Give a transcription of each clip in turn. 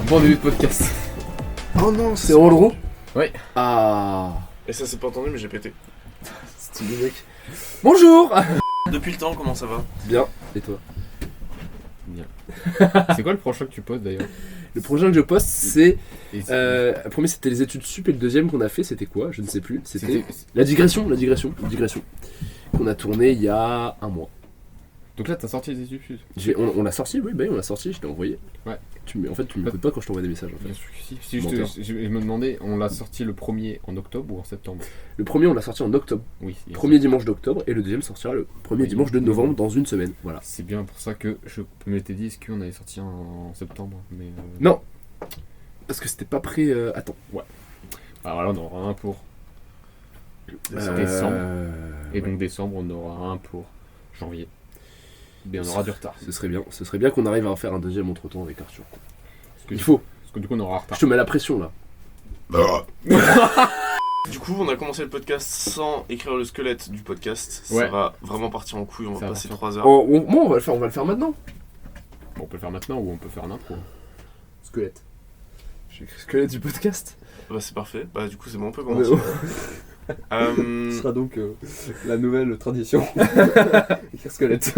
Bon début de podcast. Oh non, c'est Rollero. Ouais. Ah. Et ça c'est pas entendu mais j'ai pété. Stylé mec. Bonjour. Depuis le temps, comment ça va? Bien. Et toi? Bien. C'est quoi le prochain que tu poses d'ailleurs? Le prochain que je poste, c'est... Et le premier c'était les études sup et le deuxième qu'on a fait, c'était quoi? Je ne sais plus. C'était la digression. Qu'on a tourné il y a un mois. Donc là t'as sorti les études sup. On l'a sorti, oui, bah oui, on l'a sorti, je t'ai envoyé. Ouais. En fait, tu m'écoutes pas quand je t'envoie des messages. En fait. Bien sûr que si. Je me demandais, on l'a sorti le premier en octobre ou en septembre? Le premier, on l'a sorti en octobre. Oui. Premier dimanche d'octobre, et le deuxième sortira le premier dimanche de novembre dans une semaine. Voilà. C'est bien pour ça que je m'étais dit est-ce qu'on avait sorti en septembre, mais Non, parce que c'était pas prêt. Attends. Ouais. Alors là on aura un pour décembre. Et donc décembre on aura un pour janvier. Bien, on aura du retard. Ce serait bien qu'on arrive à faire un deuxième entre-temps avec Arthur. Il faut. Parce que du coup on aura un retard. Je te mets la pression là. Du coup, on a commencé le podcast sans écrire le squelette du podcast. Ouais. Ça va vraiment partir en couille, on va passer 3 heures. On va le faire maintenant. Bon, on peut le faire maintenant ou on peut faire un impro. Squelette. J'ai écrit squelette du podcast. Bah c'est parfait, bah du coup c'est bon, on peut Mais commencer. Ce sera donc la nouvelle tradition. Écrire squelette.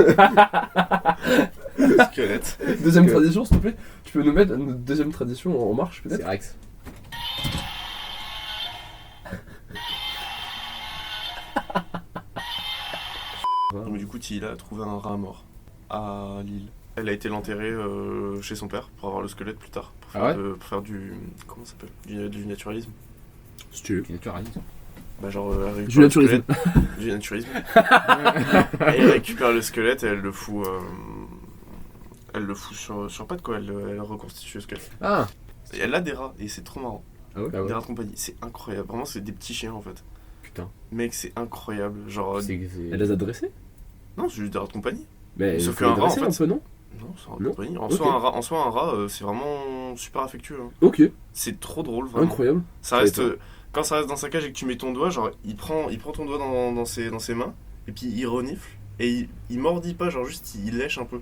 Squelette. Deuxième tradition, s'il te plaît. Tu peux nous mettre notre deuxième tradition en marche peut-être? C'est Rex. Donc du coup, Tila a trouvé un rat mort à Lille. Elle a été l'enterrer chez son père pour avoir le squelette plus tard. Pour faire, Ah ouais pour faire du... comment ça s'appelle? Du naturalisme. Si tu veux. Qui naturalise. Bah genre... elle Du naturisme. Du naturisme. Et elle récupère le squelette et elle le fout... elle le fout sur pattes quoi, elle reconstitue le squelette. Ah. Et elle a des rats et c'est trop marrant. Ah ouais. Des rats de compagnie, c'est incroyable. Vraiment c'est des petits chiens en fait. Putain. Mec c'est incroyable. Genre... Elle les a dressés? Non c'est juste des rats de compagnie. Mais Sauf il faut les qu'un rat, dresser en fait, un peu, non? Non, c'est un rat de Non. compagnie. En Ok. soi un rat c'est vraiment super affectueux. Hein. Ok, C'est trop drôle vraiment. incroyable. Ça reste... quand ça reste dans sa cage et que tu mets ton doigt, genre il prend ton doigt dans ses mains et puis il renifle et il mordit pas, genre juste il lèche un peu.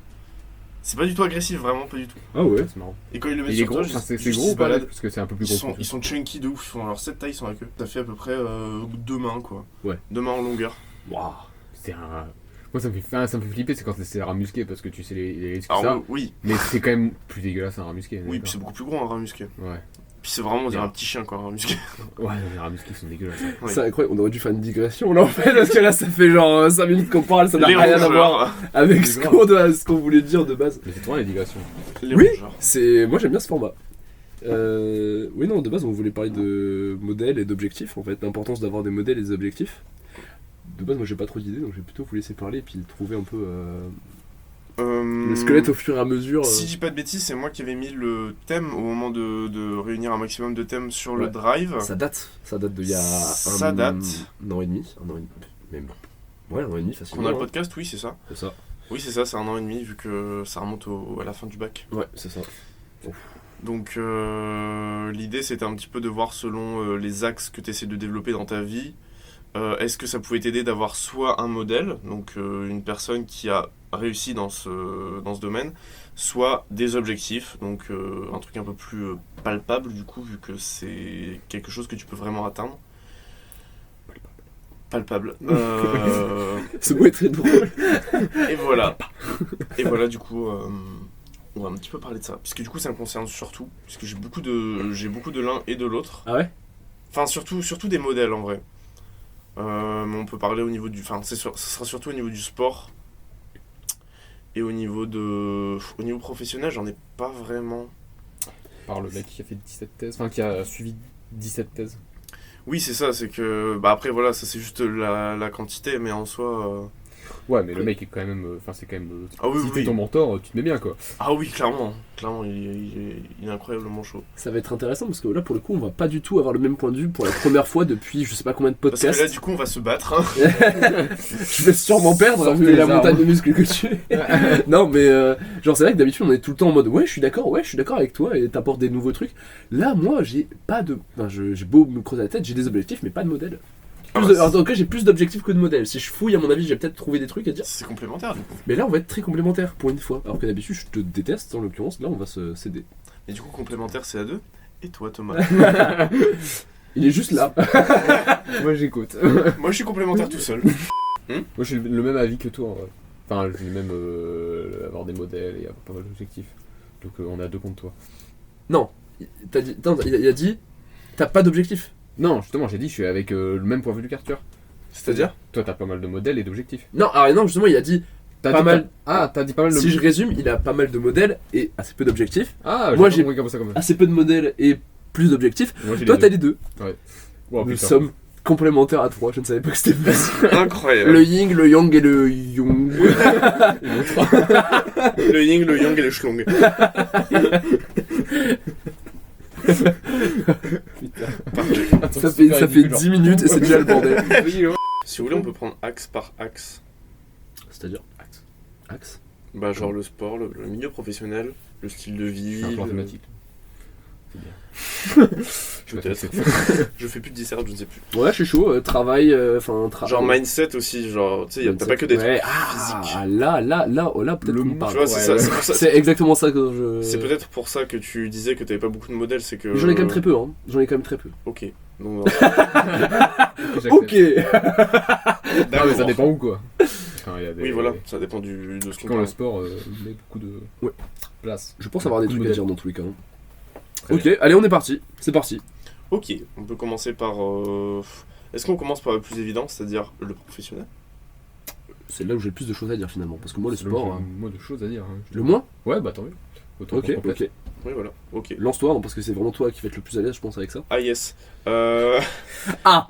C'est pas du tout agressif, vraiment pas du tout. Ah ouais. C'est marrant. Et quand il le met Il est sur gros, toi, enfin, c'est juste gros il ou se pas balade. parce que c'est un peu plus Ils gros. sont chunky de ouf, ils font leur 7 tailles sans la queue. Ça fait à peu près 2 mains quoi. Ouais. 2 mains en longueur. Waouh. C'est un... Moi ça me fait flipper, c'est quand c'est un rat musqué parce que tu sais les risques Alors ça. oui, Mais c'est quand même plus dégueulasse un rat musqué. oui, puis c'est beaucoup plus gros un rat musqué. Ouais. Puis c'est vraiment on dirait Ouais. un petit chien quoi, un rat musqué. Ouais, les rats musqués sont dégueulasses. Oui. C'est incroyable, on aurait dû faire une digression là en fait, parce que là ça fait genre 5 minutes qu'on parle, ça n'a Les rien à rongeurs. voir avec C'est ce qu'on voulait dire de base. Mais c'est trop bien les digressions. Les Oui. rongeurs. Moi j'aime bien ce format. Oui non, de base on voulait parler de modèles et d'objectifs en fait, l'importance d'avoir des modèles et des objectifs. De base moi j'ai pas trop d'idées donc je vais plutôt vous laisser parler et puis trouver un peu le squelette au fur et à mesure. Si je dis pas de bêtises, c'est moi qui avais mis le thème au moment de réunir un maximum de thèmes sur le Ouais. drive. Ça date d'il y a Ça date. un an et demi, même. Ouais, un an et demi facilement. On a le hein. podcast, oui, c'est ça. C'est ça. Oui, c'est ça, c'est 1 an et demi, vu que ça remonte à la fin du bac. Ouais, c'est ça. Donc, l'idée, c'était un petit peu de voir selon les axes que tu essaies de développer dans ta vie. Est-ce que ça pouvait t'aider d'avoir soit un modèle, donc une personne qui a réussi dans ce domaine, soit des objectifs, donc un truc un peu plus palpable, du coup, vu que c'est quelque chose que tu peux vraiment atteindre. Palpable. Ce mot est très drôle. Et voilà. Et voilà, du coup, on va un petit peu parler de ça. Parce que du coup, ça me concerne surtout. Parce que j'ai beaucoup de l'un et de l'autre. Ah ouais? Enfin, surtout des modèles en vrai. Mais on peut parler au niveau du. Enfin, ce sera surtout au niveau du sport. Et au niveau professionnel, j'en ai pas vraiment. Par le mec qui a fait 17 thèses, enfin qui a suivi 17 thèses. Oui, c'est ça, c'est que. Bah après, voilà, ça c'est juste la quantité, mais en soi. Ouais, mais le mec est quand même. Enfin, c'est quand même. Ah oui, si t'es oui. ton mentor, tu te mets bien quoi. Ah oui, clairement. Clairement, il est incroyablement chaud. Ça va être intéressant parce que là pour le coup on va pas du tout avoir le même point de vue pour la première fois depuis je sais pas combien de Parce que podcasts. là, du coup, on va se battre. Hein. Je vais sûrement perdre Sortez vu la les montagne armes. de muscles que tu es. Non mais genre c'est vrai que d'habitude on est tout le temps en mode ouais je suis d'accord avec toi et t'apportes des nouveaux trucs. Là moi j'ai pas de. Enfin, j'ai beau me creuser la tête, j'ai des objectifs mais pas de modèle. En tout cas j'ai plus d'objectifs que de modèles. Si je fouille à mon avis j'ai peut-être trouvé des trucs à dire. C'est complémentaire, du coup. Mais là on va être très complémentaires pour une fois. Alors que d'habitude je te déteste en l'occurrence, là on va se céder. Et du coup, complémentaire, c'est à 2. Et toi, Thomas? Il est juste là. Moi j'écoute. Moi, je suis complémentaire tout seul. Moi j'ai le même avis que toi en vrai. Enfin, j'ai même avoir des modèles et avoir pas mal d'objectifs. Donc on est à 2 contre toi. Non, il a dit t'as pas d'objectif. Non, justement, j'ai dit je suis avec le même point de vue qu'Arthur. C'est-à-dire? Toi t'as pas mal de modèles et d'objectifs. Non, alors non, justement, il a dit T'as pas dit mal. t'as dit pas mal de Si je résume, il a pas mal de modèles et assez peu d'objectifs. Ah, Moi, j'ai j'ai- compris comme ça comme Assez peu de modèles et plus d'objectifs. Moi j'ai Toi, les t'as deux. les deux. Oh, Nous putain. sommes complémentaires à 3. Je ne savais pas que c'était possible. Incroyable. Le yin, le yang et le yung. Le yin, le yang et le shlong. Parfait. Ça fait 10 minutes et c'est déjà le bordel. Si vous voulez, on peut prendre axe par axe. C'est-à-dire axe. Bah, genre le sport, le milieu professionnel, le style de vie. Un plan le- thématique. C'est bien. Peut-être. Je fais plus de dissert, je ne sais plus. Ouais, je suis chaud. Travail, Genre mindset aussi, genre, tu sais, t'as pas que des ouais, trucs physiques. Là, peut-être Le qu'on monde, parle. Tu vois, c'est ça, c'est pour ça. C'est exactement ça que je. C'est peut-être pour ça que tu disais que t'avais pas beaucoup de modèles, c'est que. Mais j'en ai quand même très peu, hein. J'en ai quand même très peu. Ok. Donc, Ok. Non, mais ça dépend où quoi. Enfin, il y a des... Oui, voilà, ça dépend de ce qu'on Quand le parle. sport met beaucoup de Ouais. place. Je pense avoir des Beaucoup trucs de à dire dans tous les cas. hein. Très Ok, allez, on est parti. C'est parti. Ok, on peut commencer par. Est-ce qu'on commence par le plus évident, c'est-à-dire le professionnel? C'est là où j'ai le plus de choses à dire finalement. Parce que moi, le C'est sport. le moins de choses à dire. Hein. Le moins. Ouais, bah tant mieux. Autant Ok, qu'on complète. ok. Oui, voilà, ok. Lance-toi, hein, parce que c'est vraiment toi qui va être le plus à l'aise, je pense, avec ça. Ah, yes. Ah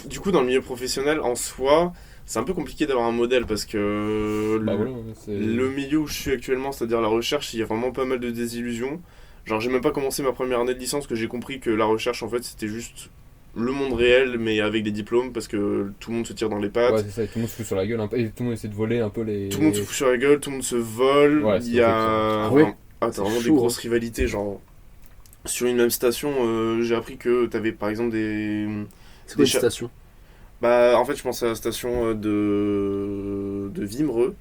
Du coup, dans le milieu professionnel, en soi, c'est un peu compliqué d'avoir un modèle parce que Bah voilà, c'est... le milieu où je suis actuellement, c'est-à-dire la recherche, il y a vraiment pas mal de désillusions. Genre, j'ai même pas commencé ma première année de licence que j'ai compris que la recherche, en fait, c'était juste le monde réel, mais avec des diplômes parce que tout le monde se tire dans les pattes. Ouais, c'est ça, et tout le monde se fout sur la gueule un peu, et tout le monde essaie de voler un peu les... Tout le monde se fout sur la gueule, tout le monde se vole. Ouais, Il c'est y a Ah ouais t'as C'est vraiment des chaud, hein. grosses rivalités. Genre, sur une même station, j'ai appris que t'avais par exemple des. C'est quoi Des une station? Bah, en fait, je pense à la station de Vimereux,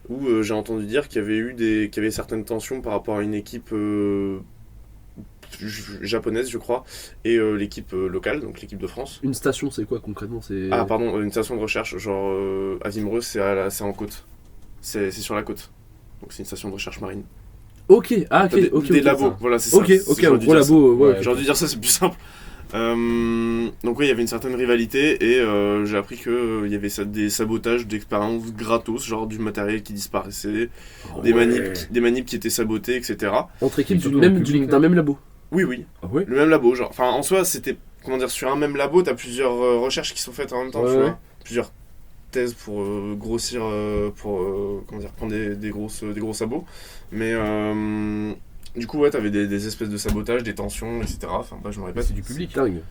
où j'ai entendu dire qu'il y avait certaines tensions par rapport à une équipe japonaise, je crois, et l'équipe locale, donc l'équipe de France. Une station, c'est quoi concrètement? C'est. Ah, pardon, une station de recherche, genre à Vimereux, c'est en côte. C'est sur la côte. Donc c'est une station de recherche marine. Ok, ah ok, T'as des, ok. des ok, labos, ça. voilà, c'est ça. Ok, C'est- ok, j'aurais un dû gros dire ça. labo, ouais. Ouais, J'aurais dû dire ça, c'est plus simple. Donc oui, il y avait une certaine rivalité et j'ai appris qu'il y avait des sabotages d'expériences gratos, genre du matériel qui disparaissait, Ah des, ouais. manips qui étaient sabotées, etc. Entre équipes Mais surtout dans le public, d'un même labo. Oui, oui, Ah ouais? le même labo, genre. Enfin, en soi, c'était, comment dire, sur un même labo, t'as plusieurs recherches qui sont faites en même temps, Ouais, tu ouais. vois. Plusieurs thèses pour grossir, comment dire, prendre des gros sabots. Mais du coup, ouais, t'avais des espèces de sabotages, des tensions, etc. Enfin, bah, je me Bah, répète. c'est du public. Dingue.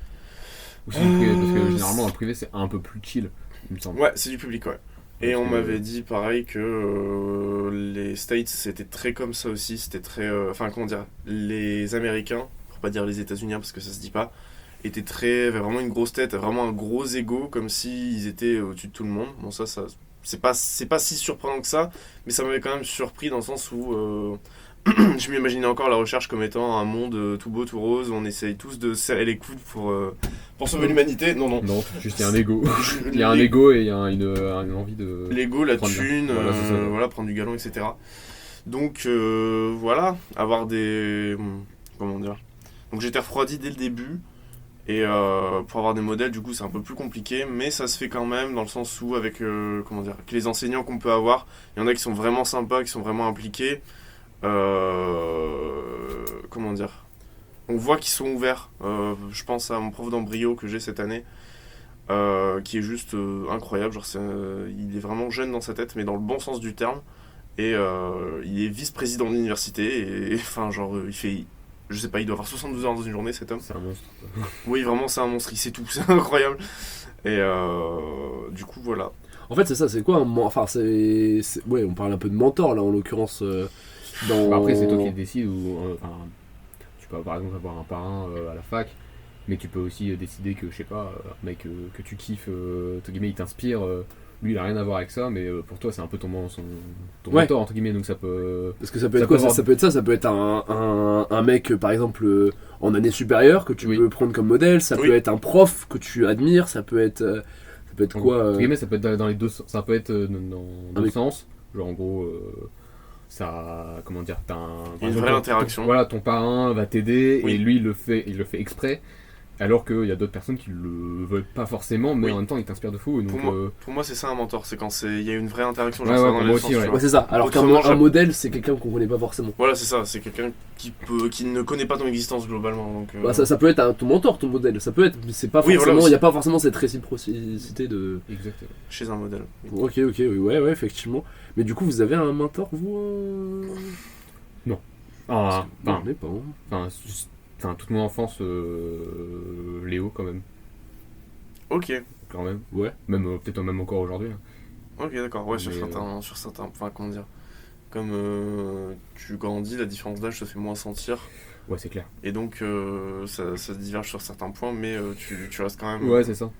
Ou c'est du privé, parce que généralement dans le privé c'est un peu plus chill, il me semble. Ouais, c'est du public, ouais. Et Parce on que- m'avait dit pareil que les States c'était très comme ça aussi, c'était très. Enfin, comment dire, les Américains, pour pas dire les États-Unis parce que ça se dit pas, avaient vraiment une grosse tête, vraiment un gros ego, comme s'ils étaient au-dessus de tout le monde. Bon, ça c'est pas si surprenant que ça, mais ça m'avait quand même surpris dans le sens où. Je m'imaginais encore la recherche comme étant un monde tout beau, tout rose, où on essaye tous de serrer les coudes pour sauver l'humanité. Non, non. Non, juste il y a un ego. Il y a un ego et il y a une envie de... L'ego, la prendre thune, voilà, c'est ça. voilà, prendre du galon, etc. Donc voilà, avoir des... Comment dire? Donc j'étais refroidi dès le début, et pour avoir des modèles, du coup, c'est un peu plus compliqué, mais ça se fait quand même, dans le sens où, avec, comment dire, avec les enseignants qu'on peut avoir, il y en a qui sont vraiment sympas, qui sont vraiment impliqués. Comment dire? On voit qu'ils sont ouverts. Je pense à mon prof d'embryo que j'ai cette année, qui est juste incroyable. Genre, il est vraiment jeune dans sa tête, mais dans le bon sens du terme. Et il est vice-président de l'université. Et enfin, genre, il fait. Je sais pas, il doit avoir 72 heures dans une journée, cet homme. C'est un monstre. Oui, vraiment, c'est un monstre, il sait tout, c'est incroyable. Et du coup, voilà. En fait, c'est ça, c'est quoi un enfin, ouais, on parle un peu de mentor là en l'occurrence. Dans... Bah, après c'est toi qui décides ou... enfin, tu peux par exemple avoir un parrain à la fac, mais tu peux aussi décider que, je sais pas, un mec que tu kiffes, entre guillemets, il t'inspire, lui il a rien à voir avec ça, mais pour toi c'est un peu ton Ouais. mentor entre guillemets, donc ça peut. Parce que ça peut Ça être quoi peut avoir- ça peut être ça, ça peut être un mec par exemple en année supérieure que tu Oui. peux prendre comme modèle, ça Oui. peut être un prof que tu admires, ça peut être quoi Entre guillemets, ça peut être dans les deux sens. Ça peut être dans Ah, deux mais- sens. Genre en gros, ça. Comment dire, t'as un. Il y a par une exemple, vraie interaction. Voilà, ton parrain va t'aider Oui. et lui il le fait exprès. Alors qu'il y a d'autres personnes qui le veulent pas forcément, mais Oui. en même temps ils t'inspirent de fou. Donc, Pour moi, c'est ça un mentor, c'est quand il y a une vraie interaction, Ouais, genre ça ouais, va dans pour les moi deux sens, aussi, tu ouais. vois. Ouais, c'est ça. Alors qu'un Autrement, un modèle, c'est quelqu'un qu'on connaît pas forcément. Voilà, c'est ça, c'est quelqu'un qui ne connaît pas ton existence globalement. Donc, Bah, ça peut être ton mentor, ton modèle. Ça peut être, mais c'est pas Oui, forcément. voilà, Il aussi. n'y a pas forcément cette réciprocité de. exactement. chez un modèle. Ok, oui, ouais, effectivement. Mais du coup, vous avez un mentor, vous Ah, Non, enfin, on n'est pas. Hein. enfin, toute mon enfance, Léo quand même. Ok, Quand même. Ouais. Même peut-être même encore aujourd'hui. hein. ok, d'accord. Ouais, sur Mais, certains, enfin, comment dire. Comme tu grandis, la différence d'âge se fait moins sentir. Ouais, c'est clair. Et donc, ça se diverge sur certains points, mais tu restes quand même. Ouais, c'est ça.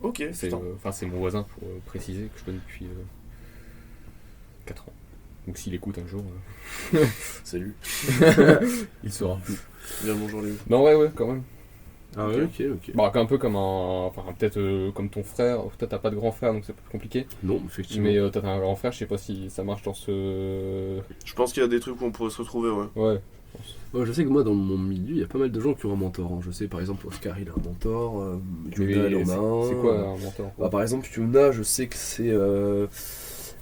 Ok, C'est putain. c'est mon voisin pour préciser que je connais depuis 4 ans. Donc s'il écoute un jour, Salut. il saura. Bien, bonjour Léo. Non, ouais, quand même. Ah ouais, ok. Bon, un peu comme un. Enfin, peut-être comme ton frère. Toi, t'as pas de grand frère, donc c'est plus compliqué. Non, effectivement. Mais t'as un grand frère, je sais pas si ça marche dans ce. Je pense qu'il y a des trucs où on pourrait se retrouver, ouais. Ouais. Ouais, je sais que moi, dans mon milieu, il y a pas mal de gens qui ont un mentor. Hein. Je sais, par exemple, Oscar, il a un mentor. Yuna, elle en a un. C'est quoi un mentor Bah, par exemple, Yuna, je sais que c'est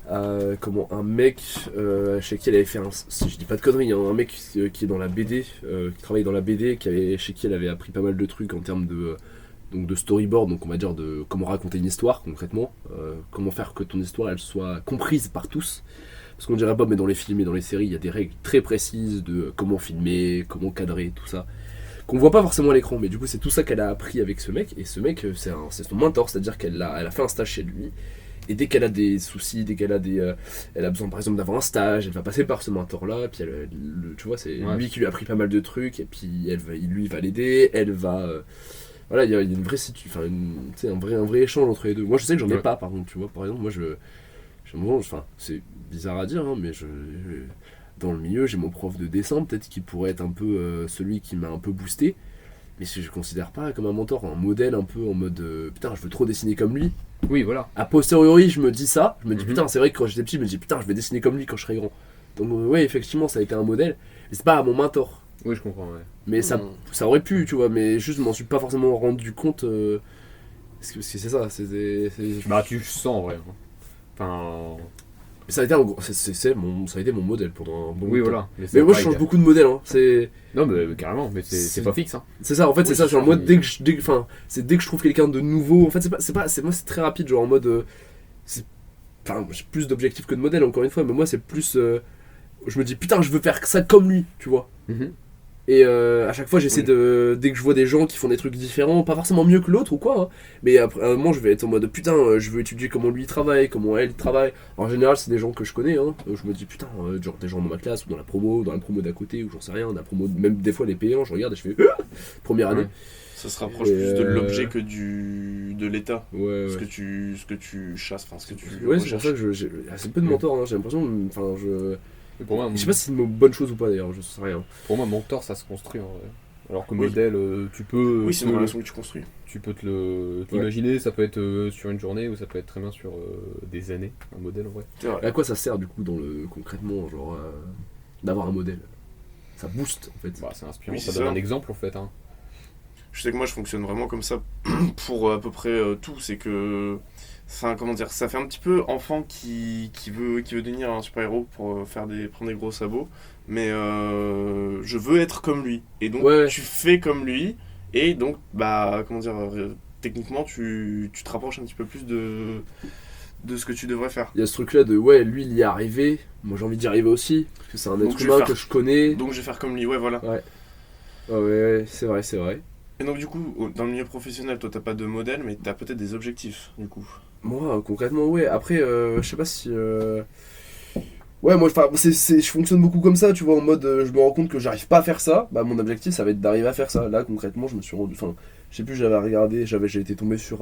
un mec chez qui elle avait fait si je dis pas de conneries, hein, un mec qui est dans la BD, qui travaille dans la BD, chez qui elle avait appris pas mal de trucs en termes de storyboard, donc on va dire de comment raconter une histoire concrètement, comment faire que ton histoire elle soit comprise par tous. Parce qu'on dirait pas, mais dans les films et dans les séries, il y a des règles très précises de comment filmer, comment cadrer, tout ça. Qu'on voit pas forcément à l'écran, mais du coup c'est tout ça qu'elle a appris avec ce mec, et ce mec c'est son mentor, c'est-à-dire elle a fait un stage chez lui, et dès qu'elle a des soucis, dès qu'elle a elle a besoin par exemple d'avoir un stage, elle va passer par ce mentor-là, puis tu vois, c'est Ouais. lui qui lui a appris pas mal de trucs, et puis lui va l'aider, elle va... voilà, il y a une vraie un vrai échange entre les deux. Moi je sais que j'en ai Ouais. pas par contre, tu vois, par exemple, moi enfin, c'est bizarre à dire, hein, mais dans le milieu, j'ai mon prof de dessin, peut-être qui pourrait être un peu celui qui m'a un peu boosté, mais je considère pas comme un mentor, un modèle un peu en mode putain, je veux trop dessiner comme lui. Oui, voilà. A posteriori, je me dis ça, je me dis Mhm. putain, c'est vrai que quand j'étais petit, je me dis putain, je vais dessiner comme lui quand je serai grand. Donc, ouais, effectivement, ça a été un modèle, mais c'est pas mon mentor. Oui, je comprends, ouais. Mais ça aurait pu, tu vois, mais juste, je m'en suis pas forcément rendu compte. Parce que c'est ça, Bah, tu sens en vrai. hein. Enfin. ça a été ça a été mon modèle pendant un bon Oui, temps. voilà. Mais c'est moi, je pareil, change gars. beaucoup de modèles, hein. Non, mais carrément, mais c'est C'est- pas fixe. Hein. C'est ça, en fait, Oui, c'est ça. c'est Genre, sûr, moi, mais- dès que je trouve quelqu'un de nouveau, en fait, moi, c'est très rapide, genre en mode. Enfin, j'ai plus d'objectifs que de modèles, encore une fois, mais moi, c'est plus. Je me dis, putain, je veux faire ça comme lui, tu vois. Mhm. Et à chaque fois, j'essaie dès que je vois des gens qui font des trucs différents, pas forcément mieux que l'autre ou quoi, hein, mais après, à un moment, je vais être en mode putain, je veux étudier comment lui il travaille, comment elle travaille. En général, c'est des gens que je connais, hein. Je me dis putain, genre des gens dans ma classe ou dans la promo d'à côté, ou j'en sais rien, dans la promo, même des fois les payants, je regarde et je fais première année. Ouais. Ça se rapproche Et, plus de l'objet que de l'état. Ouais, Ce que tu chasses, enfin ce que tu Ouais, c'est pour recherches. ça que j'ai assez peu de mentors, hein. J'ai l'impression, enfin, Mais pour moi, je sais pas si c'est une bonne chose ou pas d'ailleurs, je sais rien. pour moi, mentor, ça se construit en vrai. Alors que Oui. modèle, tu peux. Oui, c'est une relation que tu construis. Tu peux t'imaginer, ça peut être sur une journée ou ça peut être très bien sur des années, un modèle en vrai. C'est vrai. Et à quoi ça sert du coup concrètement, genre d'avoir un modèle? Ça booste en fait. Bah, c'est inspirant, Oui, ça c'est donne ça. un exemple en fait. Hein. Je sais que moi je fonctionne vraiment comme ça pour à peu près tout. C'est que. Enfin, comment dire, ça fait un petit peu enfant qui veut devenir un super-héros pour prendre des gros sabots. Mais je veux être comme lui. Et donc Ouais. tu fais comme lui. Et donc, bah, comment dire, techniquement tu te rapproches un petit peu plus de ce que tu devrais faire. Il y a ce truc là de ouais, lui il y est arrivé, moi j'ai envie d'y arriver aussi, parce que c'est un Donc, être je vais humain faire- que je connais. Donc je vais faire comme lui, ouais, voilà. Ouais, c'est vrai. Et donc du coup, dans le milieu professionnel, toi t'as pas de modèle, mais t'as peut-être des objectifs, du coup. Moi concrètement, ouais, après, je sais pas si. Ouais, moi je fonctionne beaucoup comme ça, tu vois, en mode je me rends compte que j'arrive pas à faire ça, bah mon objectif ça va être d'arriver à faire ça. Là concrètement, je me suis rendu. Enfin, je sais plus, j'ai été tombé sur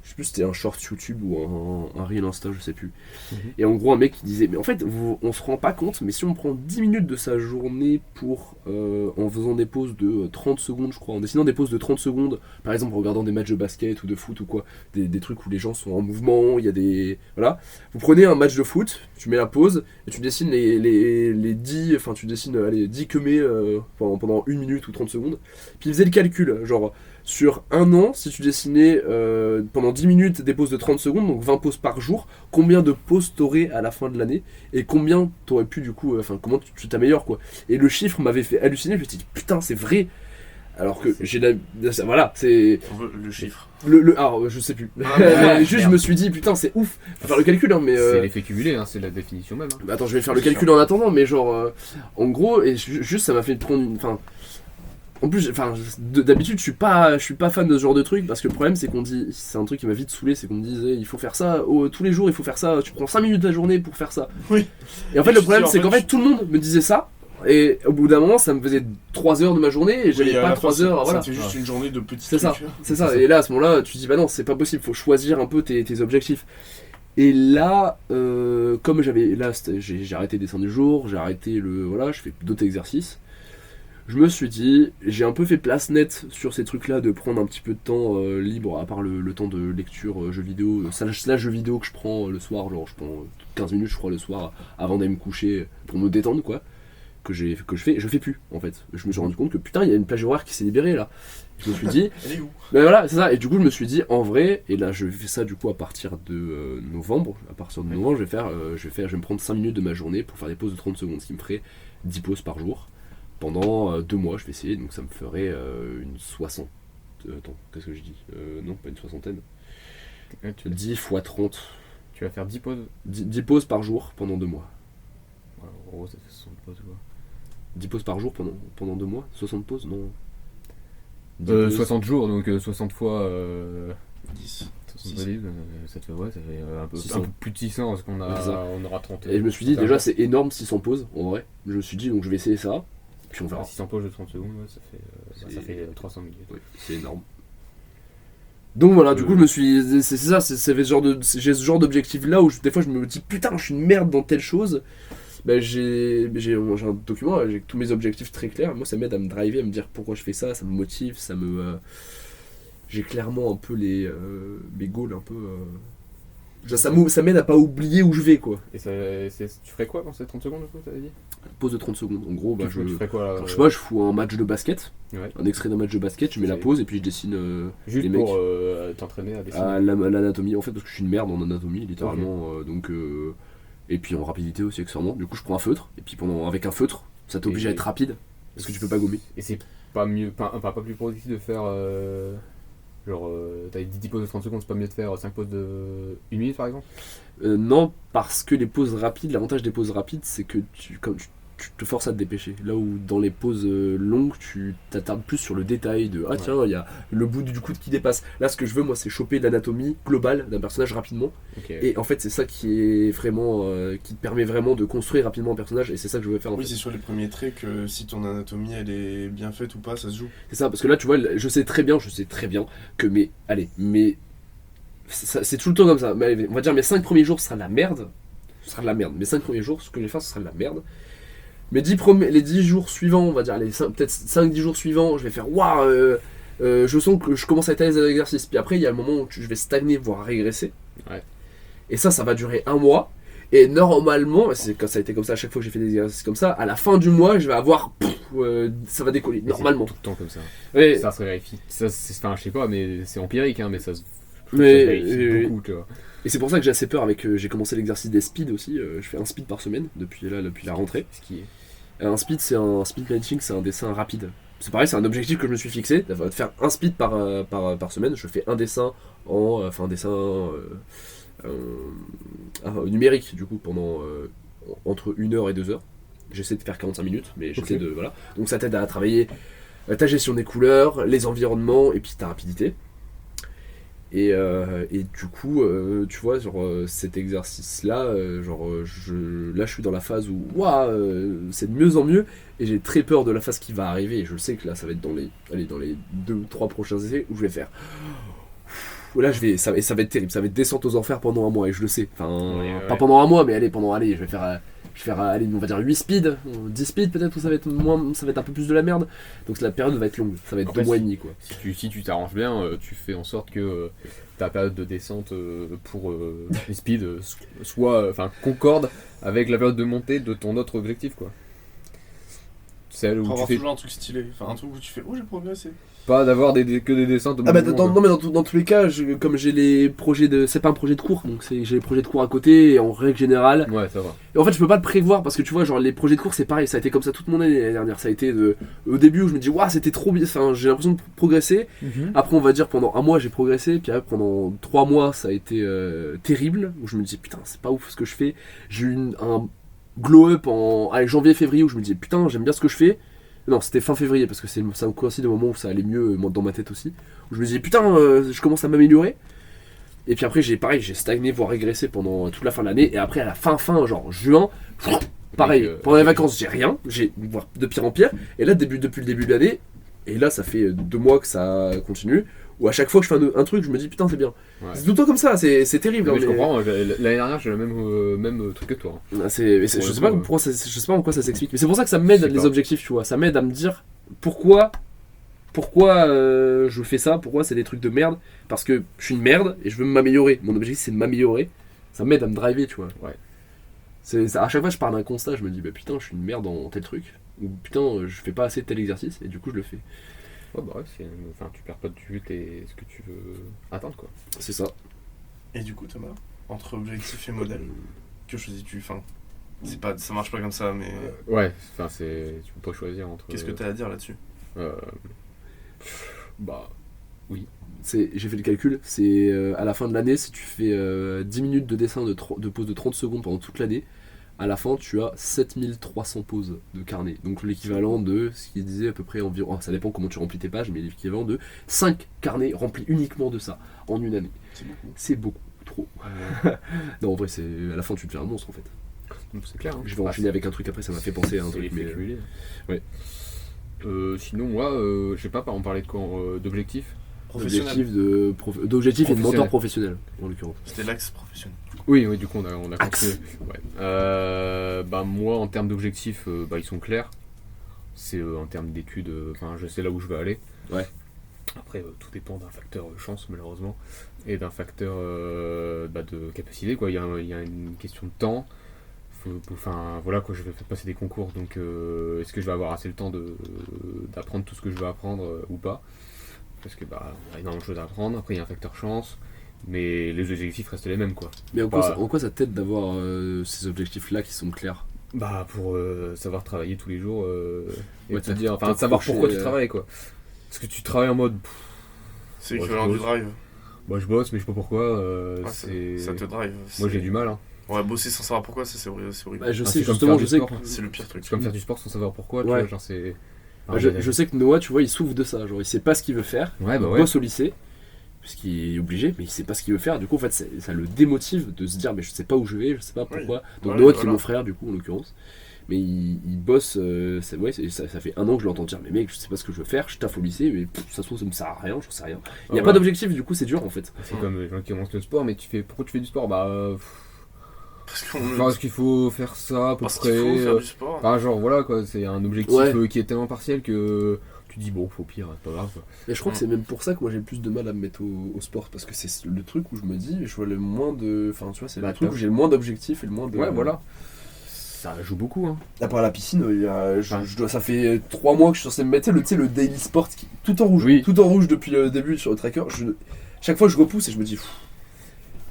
je sais plus si c'était un short YouTube ou un reel Insta, je sais plus. Mhm. Et en gros, un mec qui disait, mais en fait, on se rend pas compte, mais si on prend 10 minutes de sa journée en faisant des pauses de 30 secondes, je crois, en dessinant des pauses de 30 secondes, par exemple en regardant des matchs de basket ou de foot ou quoi, des trucs où les gens sont en mouvement, il y a des... Voilà. Vous prenez un match de foot, tu mets la pause, et tu dessines les 10, enfin tu dessines allez, 10 quemés pendant 1 minute ou 30 secondes. Puis il faisait le calcul, genre... Sur un an, si tu dessinais pendant 10 minutes des pauses de 30 secondes, donc 20 pauses par jour, combien de pauses t'aurais à la fin de l'année et combien t'aurais pu du coup, comment tu t'améliores quoi. Et le chiffre m'avait fait halluciner, je me suis dit putain c'est vrai. Alors que j'ai voilà, c'est... On veut le chiffre. Alors je sais plus. Ah, Juste je me suis dit putain c'est ouf, faut faire le calcul hein, mais... C'est l'effet cumulé, hein, c'est la définition même. Hein. Bah, attends je vais faire le calcul en attendant, mais genre en gros, et juste ça m'a fait prendre une... En plus, d'habitude, je suis pas fan de ce genre de truc parce que le problème, c'est qu'on dit, c'est un truc qui m'a vite saoulé, c'est qu'on me disait, il faut faire ça, tous les jours, il faut faire ça, tu prends 5 minutes de la journée pour faire ça. Oui. Et en fait, le problème, c'est qu'en fait, tout le monde me disait ça, et au bout d'un moment, ça me faisait 3 heures de ma journée, et j'avais pas 3 heures, voilà. Ça fait juste une journée de petits C'est ça, trucs. c'est ça. Et là, à ce moment-là, tu te dis, bah non, c'est pas possible, faut choisir un peu tes objectifs. Et là, comme j'ai arrêté les dessins du jour, j'ai arrêté voilà, je fais d'autres exercices. Je me suis dit, j'ai un peu fait place nette sur ces trucs-là, de prendre un petit peu de temps libre, à part le temps de lecture, jeux vidéo, slash jeux vidéo que je prends le soir, genre je prends 15 minutes je crois le soir avant d'aller me coucher pour me détendre quoi, que je fais plus en fait. Je me suis rendu compte que putain il y a une plage horaire qui s'est libérée là. Je me suis dit, Elle est où? ben voilà c'est ça, et du coup je me suis dit en vrai, et là je fais ça du coup à partir de novembre, je vais me prendre 5 minutes de ma journée pour faire des pauses de 30 secondes, ce qui me ferait 10 pauses par jour. Pendant 2 mois, je vais essayer, donc ça me ferait une 60. Attends, qu'est-ce que je dis non, pas une soixantaine. 10 x 30. Tu vas faire 10 pauses. 10 pauses par jour pendant 2 mois. Ouais, en gros, ça fait 60 pauses quoi. 10 pauses par jour pendant 2 mois 60 pauses non 60 jours, donc 60 fois 10. 60 fois 10, ça te fait, ouais, ça fait un peu 600. plus de 600 parce qu'on on aura 30. Et je me suis dit, déjà c'est énorme 600 pauses en vrai. Je me suis dit, donc je vais essayer ça. Puis on verra. 600 pauses de 30 secondes, ouais, ça fait 300 minutes. Oui, c'est énorme. Donc voilà, du coup je me suis... C'est ça, j'ai ce genre d'objectif là où des fois je me dis putain je suis une merde dans telle chose. Ben, j'ai un document avec tous mes objectifs très clairs. Moi ça m'aide à me driver, à me dire pourquoi je fais ça, ça me motive, j'ai clairement un peu mes goals un peu... Ça m'aide à pas oublier où je vais quoi. Et tu ferais quoi dans ces 30 secondes du coup, t'avais dit? Pause de 30 secondes. En gros, tu ferais quoi là, je sais pas, je fous un match de basket, ouais. un extrait d'un match de basket, je mets la pause et puis je dessine juste les mecs. pour t'entraîner à dessiner. À l'anatomie, en fait, parce que je suis une merde en anatomie, littéralement. Et puis en rapidité aussi, accessoirement. Du coup, je prends un feutre, et puis avec un feutre, ça t'oblige à être rapide, parce que tu peux pas gommer. Et c'est pas mieux, pas plus productif de faire. Genre, t'as dit 10 pauses de 30 secondes, c'est pas mieux de faire 5 pauses de 1 minute par exemple? Non, parce que les pauses rapides, l'avantage des pauses rapides, c'est que tu te forces à te dépêcher. Là où dans les pauses longues, tu t'attardes plus sur le détail de ah tiens, il y a le bout du coude qui dépasse. Là, ce que je veux, moi, c'est choper l'anatomie globale d'un personnage rapidement. Okay. Et en fait, c'est ça qui est vraiment, qui te permet vraiment de construire rapidement un personnage. Et c'est ça que je veux faire. Oui, c'est sur les premiers traits que si ton anatomie elle est bien faite ou pas, ça se joue. C'est ça, parce que là, tu vois, je sais très bien que c'est tout le temps comme ça. Mais, on va dire mes 5 premiers jours, ce sera de la merde. Mes 5 premiers jours, ce que je vais faire, ce sera de la merde. Les 10 jours suivants, on va dire, peut-être 5-10 jours suivants, je vais faire waouh, je sens que je commence à être à l'aise à l'exercice. Puis après, il y a le moment où je vais stagner, voire régresser. Ouais. Et ça va durer 1 mois. Et normalement, ça a été comme ça à chaque fois que j'ai fait des exercices comme ça, à la fin du mois, je vais avoir. Ça va décoller, normalement. C'est tout le temps comme ça. Ouais. Ça se vérifie. Ça, je sais pas, mais c'est empirique, hein, mais ça se vérifie beaucoup, tu vois. Et c'est pour ça que j'ai assez peur j'ai commencé l'exercice des speeds aussi. Je fais un speed par semaine depuis la rentrée. Ce qui est. Un speed, c'est un speed painting, c'est un dessin rapide. C'est pareil, c'est un objectif que je me suis fixé, de faire un speed par semaine. Je fais un dessin numérique du coup pendant entre 1 heure et 2 heures. J'essaie de faire 45 minutes, mais j'essaie de voilà. Donc ça t'aide à travailler ta gestion des couleurs, les environnements et puis ta rapidité. Et du coup, tu vois, genre cet exercice-là, là je suis dans la phase où c'est de mieux en mieux, et j'ai très peur de la phase qui va arriver. Et je sais que là, ça va être dans les 2-3 prochains essais où je vais faire. là ça va être terrible, ça va être descente aux enfers pendant un mois et je le sais. Enfin, Ouais, pas ouais. pendant un mois, mais allez, je vais faire allez, on va dire 8 speeds, 10 speeds peut-être où ça va être moins, ça va être un peu plus de la merde. Donc la période va être longue, ça va être En 2 fait, mois et demi quoi. Si tu t'arranges bien, tu fais en sorte que ta période de descente pour les speeds soit concorde avec la période de montée de ton autre objectif quoi. Celle où Pour tu avoir fais toujours un truc stylé, enfin un truc où tu fais oh j'ai progressé. pas d'avoir que des descentes au Ah bah même moment, non quoi. mais dans tous les cas, comme j'ai les projets de, c'est pas un projet de cours, donc j'ai les projets de cours à côté et en règle générale. Ouais, ça va. Et en fait, je peux pas le prévoir parce que tu vois, genre les projets de cours, c'est pareil, ça a été comme ça toute mon année l'année dernière. Ça a été au début où je me dis, waouh, c'était trop bien, enfin, j'ai l'impression de progresser. Après, on va dire pendant un mois, j'ai progressé, puis après, pendant 3 mois, ça a été terrible. Où je me dis, putain, c'est pas ouf ce que je fais. J'ai eu un glow-up en janvier-février où je me dis, putain, j'aime bien ce que je fais. Non, c'était fin février parce que ça me coïncide au moment où ça allait mieux dans ma tête aussi. Où je me dis, putain, je commence à m'améliorer. Et puis après, j'ai stagné, voire régressé pendant toute la fin de l'année. Et après, à la fin, genre juin, pareil, pendant les vacances, j'ai rien, j'ai voire de pire en pire. Et là, depuis le début de l'année, et là, ça fait 2 mois que ça continue, où à chaque fois que je fais un truc, je me dis putain, c'est bien. Ouais. C'est tout le temps comme ça, c'est terrible. Mais hein, je comprends, l'année dernière j'ai le même truc que toi. je sais pas pourquoi je sais pas en quoi ça s'explique. Mais c'est pour ça que ça m'aide Je sais les pas. objectifs, tu vois. Ça m'aide à me dire pourquoi je fais ça, pourquoi c'est des trucs de merde. Parce que je suis une merde et je veux m'améliorer. Mon objectif c'est de m'améliorer. Ça m'aide à me driver, tu vois. Ouais. À chaque fois je pars d'un constat, je me dis bah putain, je suis une merde dans tel truc. Ou putain, je fais pas assez de tel exercice et du coup je le fais. Ouais, bah ouais, tu perds pas de vue ce que tu veux atteindre quoi. C'est ça. Et du coup Thomas, entre objectif et modèle, que choisis-tu? Enfin, c'est pas, ça marche pas comme ça, mais Ouais, tu peux pas choisir entre. qu'est-ce que t'as à dire là-dessus? Bah, J'ai fait le calcul, c'est à la fin de l'année, si tu fais 10 minutes de dessin de pause de 30 secondes pendant toute l'année, à la fin tu as 7300 pauses de carnet. Donc l'équivalent de ce qu'il disait à peu près environ, ça dépend comment tu remplis tes pages, mais l'équivalent de 5 carnets remplis uniquement de ça en une année. C'est beaucoup. C'est beaucoup, trop. Non en vrai, à la fin tu te fais un monstre en fait. donc c'est clair. Hein. Je vais enchaîner avec un truc après, ça m'a fait penser à un truc. Mais ouais. Sinon, moi, je sais pas, on parlait de quoi Professionnel. D'objectif et de mentor Professionnel. professionnel en l'occurrence. C'était l'axe professionnel. Oui, du coup, on a Axe. continué. Ouais. Bah, moi, en termes d'objectifs, ils sont clairs. C'est en termes d'études, je sais là où je veux aller. Ouais. Après, tout dépend d'un facteur chance, malheureusement, et d'un facteur de capacité, quoi. Il y a une question de temps. Voilà, quoi, je vais passer des concours, donc est-ce que je vais avoir assez le temps d'apprendre tout ce que je veux apprendre ou pas? Parce que, on a énormément de choses à apprendre. Après, il y a un facteur chance. Mais les objectifs restent les mêmes quoi. Mais en quoi ça t'aide d'avoir ces objectifs là qui sont clairs? Bah pour savoir travailler tous les jours et Ouais, te dire, t'as savoir accroché, pourquoi tu travailles quoi. Parce que tu travailles en mode C'est Ouais, l'équivalent je du drive. moi je bosse mais je sais pas pourquoi. Ouais, ça te drive. Moi j'ai du mal hein. Ouais, bosser sans savoir pourquoi, ça c'est horrible. Bah, je Ah, sais c'est comme justement, faire je du sais sport. que C'est le pire truc. C'est comme faire du sport sans savoir pourquoi, tu Ouais. vois, genre c'est. je sais que Noah, tu vois, il souffre de ça. Genre, il sait pas ce qu'il veut faire. Ouais Il bah ouais. bosse au lycée, puisqu'il est obligé, mais il sait pas ce qu'il veut faire. Du coup, en fait, ça le démotive de se dire, mais je sais pas où je vais, je sais pas pourquoi. Donc, Ouais, Noah, qui est voilà. mon frère, du coup, en l'occurrence. Mais il bosse, ça fait 1 an que je l'entends dire, mais mec, je sais pas ce que je veux faire, je taffe au lycée, mais ça se trouve, ça me sert à rien, j'en sais rien. Il n'y a Ah, pas ouais. d'objectif, du coup, c'est dur en fait. C'est comme les gens qui commencent le sport, mais pourquoi tu fais du sport? Parce qu'on Parce qu'il faut faire ça à peu parce qu'il près. faut faire du sport. Genre voilà quoi, c'est un objectif Ouais. qui est tellement partiel que tu dis bon, faut pire, c'est pas grave quoi. Et je crois que c'est même pour ça que moi j'ai le plus de mal à me mettre au sport, parce que c'est le truc où je me dis, je vois le moins de. Enfin, tu vois, c'est Bah, le truc t'as- où j'ai le moins d'objectifs et le moins de. Ouais, voilà. Ça joue beaucoup hein. À part la piscine, ça fait 3 mois que je suis censé me mettre, tu sais, le daily sport, tout en rouge. Oui. Tout en rouge depuis le début sur le tracker. Chaque fois je repousse et je me dis,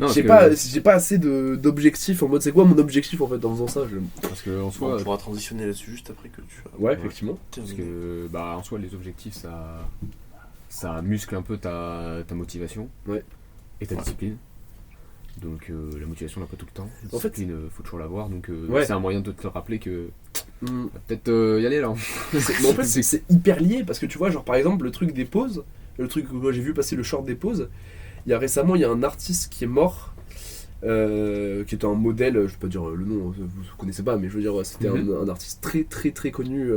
Non, j'ai pas assez d'objectifs en mode, c'est quoi mon objectif en fait en faisant ça parce que en On soi, pourra transitionner là-dessus juste après que tu as Ouais, effectivement. parce terminé. que en soi les objectifs ça muscle un peu ta motivation Ouais. et ta discipline. Donc la motivation on l'a pas tout le temps. La En fait- discipline faut toujours l'avoir donc Ouais. c'est un moyen de te rappeler que Hmm. va peut-être y aller là. Mais en fait, c'est hyper lié parce que tu vois, genre par exemple, le truc des pauses, le truc où j'ai vu passer le short des pauses, il y a un artiste qui est mort, qui était un modèle, je vais pas dire le nom, vous connaissez pas, mais je veux dire, c'était Mhm. un artiste très très très connu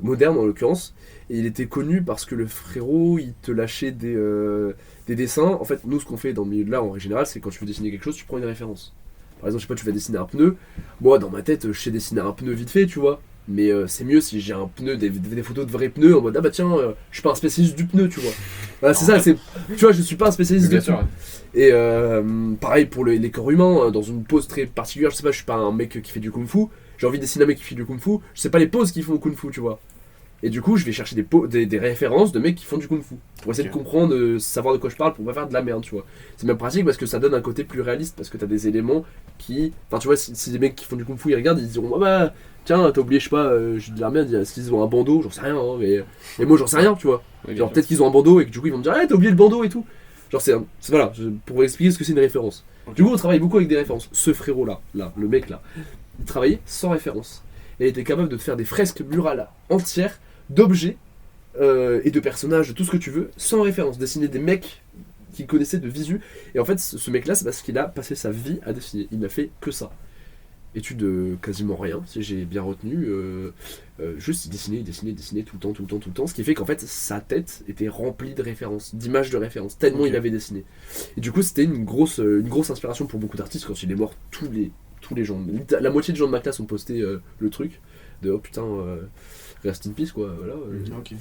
moderne en l'occurrence, et il était connu parce que le frérot, il te lâchait des dessins. En fait, nous, ce qu'on fait dans le milieu de l'art, en règle générale, c'est quand tu veux dessiner quelque chose, tu prends une référence. Par exemple, je sais pas, tu vas dessiner un pneu. Moi, dans ma tête, je sais dessiner un pneu vite fait, tu vois. Mais c'est mieux si j'ai un pneu, des photos de vrais pneus, en mode ah bah tiens, je suis pas un spécialiste du pneu, tu vois. Voilà, c'est ça, tu vois, je suis pas un spécialiste Bien du sûr. pneu. Et pareil pour les corps humains, dans une pose très particulière, je sais pas, je suis pas un mec qui fait du kung-fu, j'ai envie de dessiner un mec qui fait du kung-fu, je sais pas les poses qu'ils font au kung-fu, tu vois. Et du coup, je vais chercher des références de mecs qui font du kung-fu pour essayer Ok. de comprendre, savoir de quoi je parle pour pas faire de la merde, tu vois. C'est même pratique parce que ça donne un côté plus réaliste parce que t'as des éléments qui. Enfin, tu vois, si des mecs qui font du kung-fu ils regardent, ils diront, ah bah tiens, t'as oublié, je sais pas, j'ai de la merde, est-ce qu'ils ont un bandeau, j'en sais rien, hein, mais moi j'en sais rien, tu vois. Oui, bien Genre sûr. peut-être qu'ils ont un bandeau et que du coup ils vont me dire, ah t'as oublié le bandeau et tout. Genre voilà, pour vous expliquer ce que c'est une référence. Ok. Du coup, on travaille beaucoup avec des références. Ce frérot là, le mec là, il travaillait sans référence. Et il était capable de te faire des fresques murales entières d'objets et de personnages, de tout ce que tu veux, sans référence. Dessiner des mecs qu'il connaissait de visu. Et en fait, ce mec là, c'est parce qu'il a passé sa vie à dessiner. Il n'a fait que ça. Étude quasiment rien, si j'ai bien retenu. Juste il dessinait tout le temps. Ce qui fait qu'en fait, sa tête était remplie de références, d'images de références, tellement Ok. il avait dessiné. Et du coup, c'était une grosse inspiration pour beaucoup d'artistes. Quand il est mort, tous les gens, la moitié des gens de ma classe ont posté le truc de oh putain, rest in peace quoi. Voilà. Ok.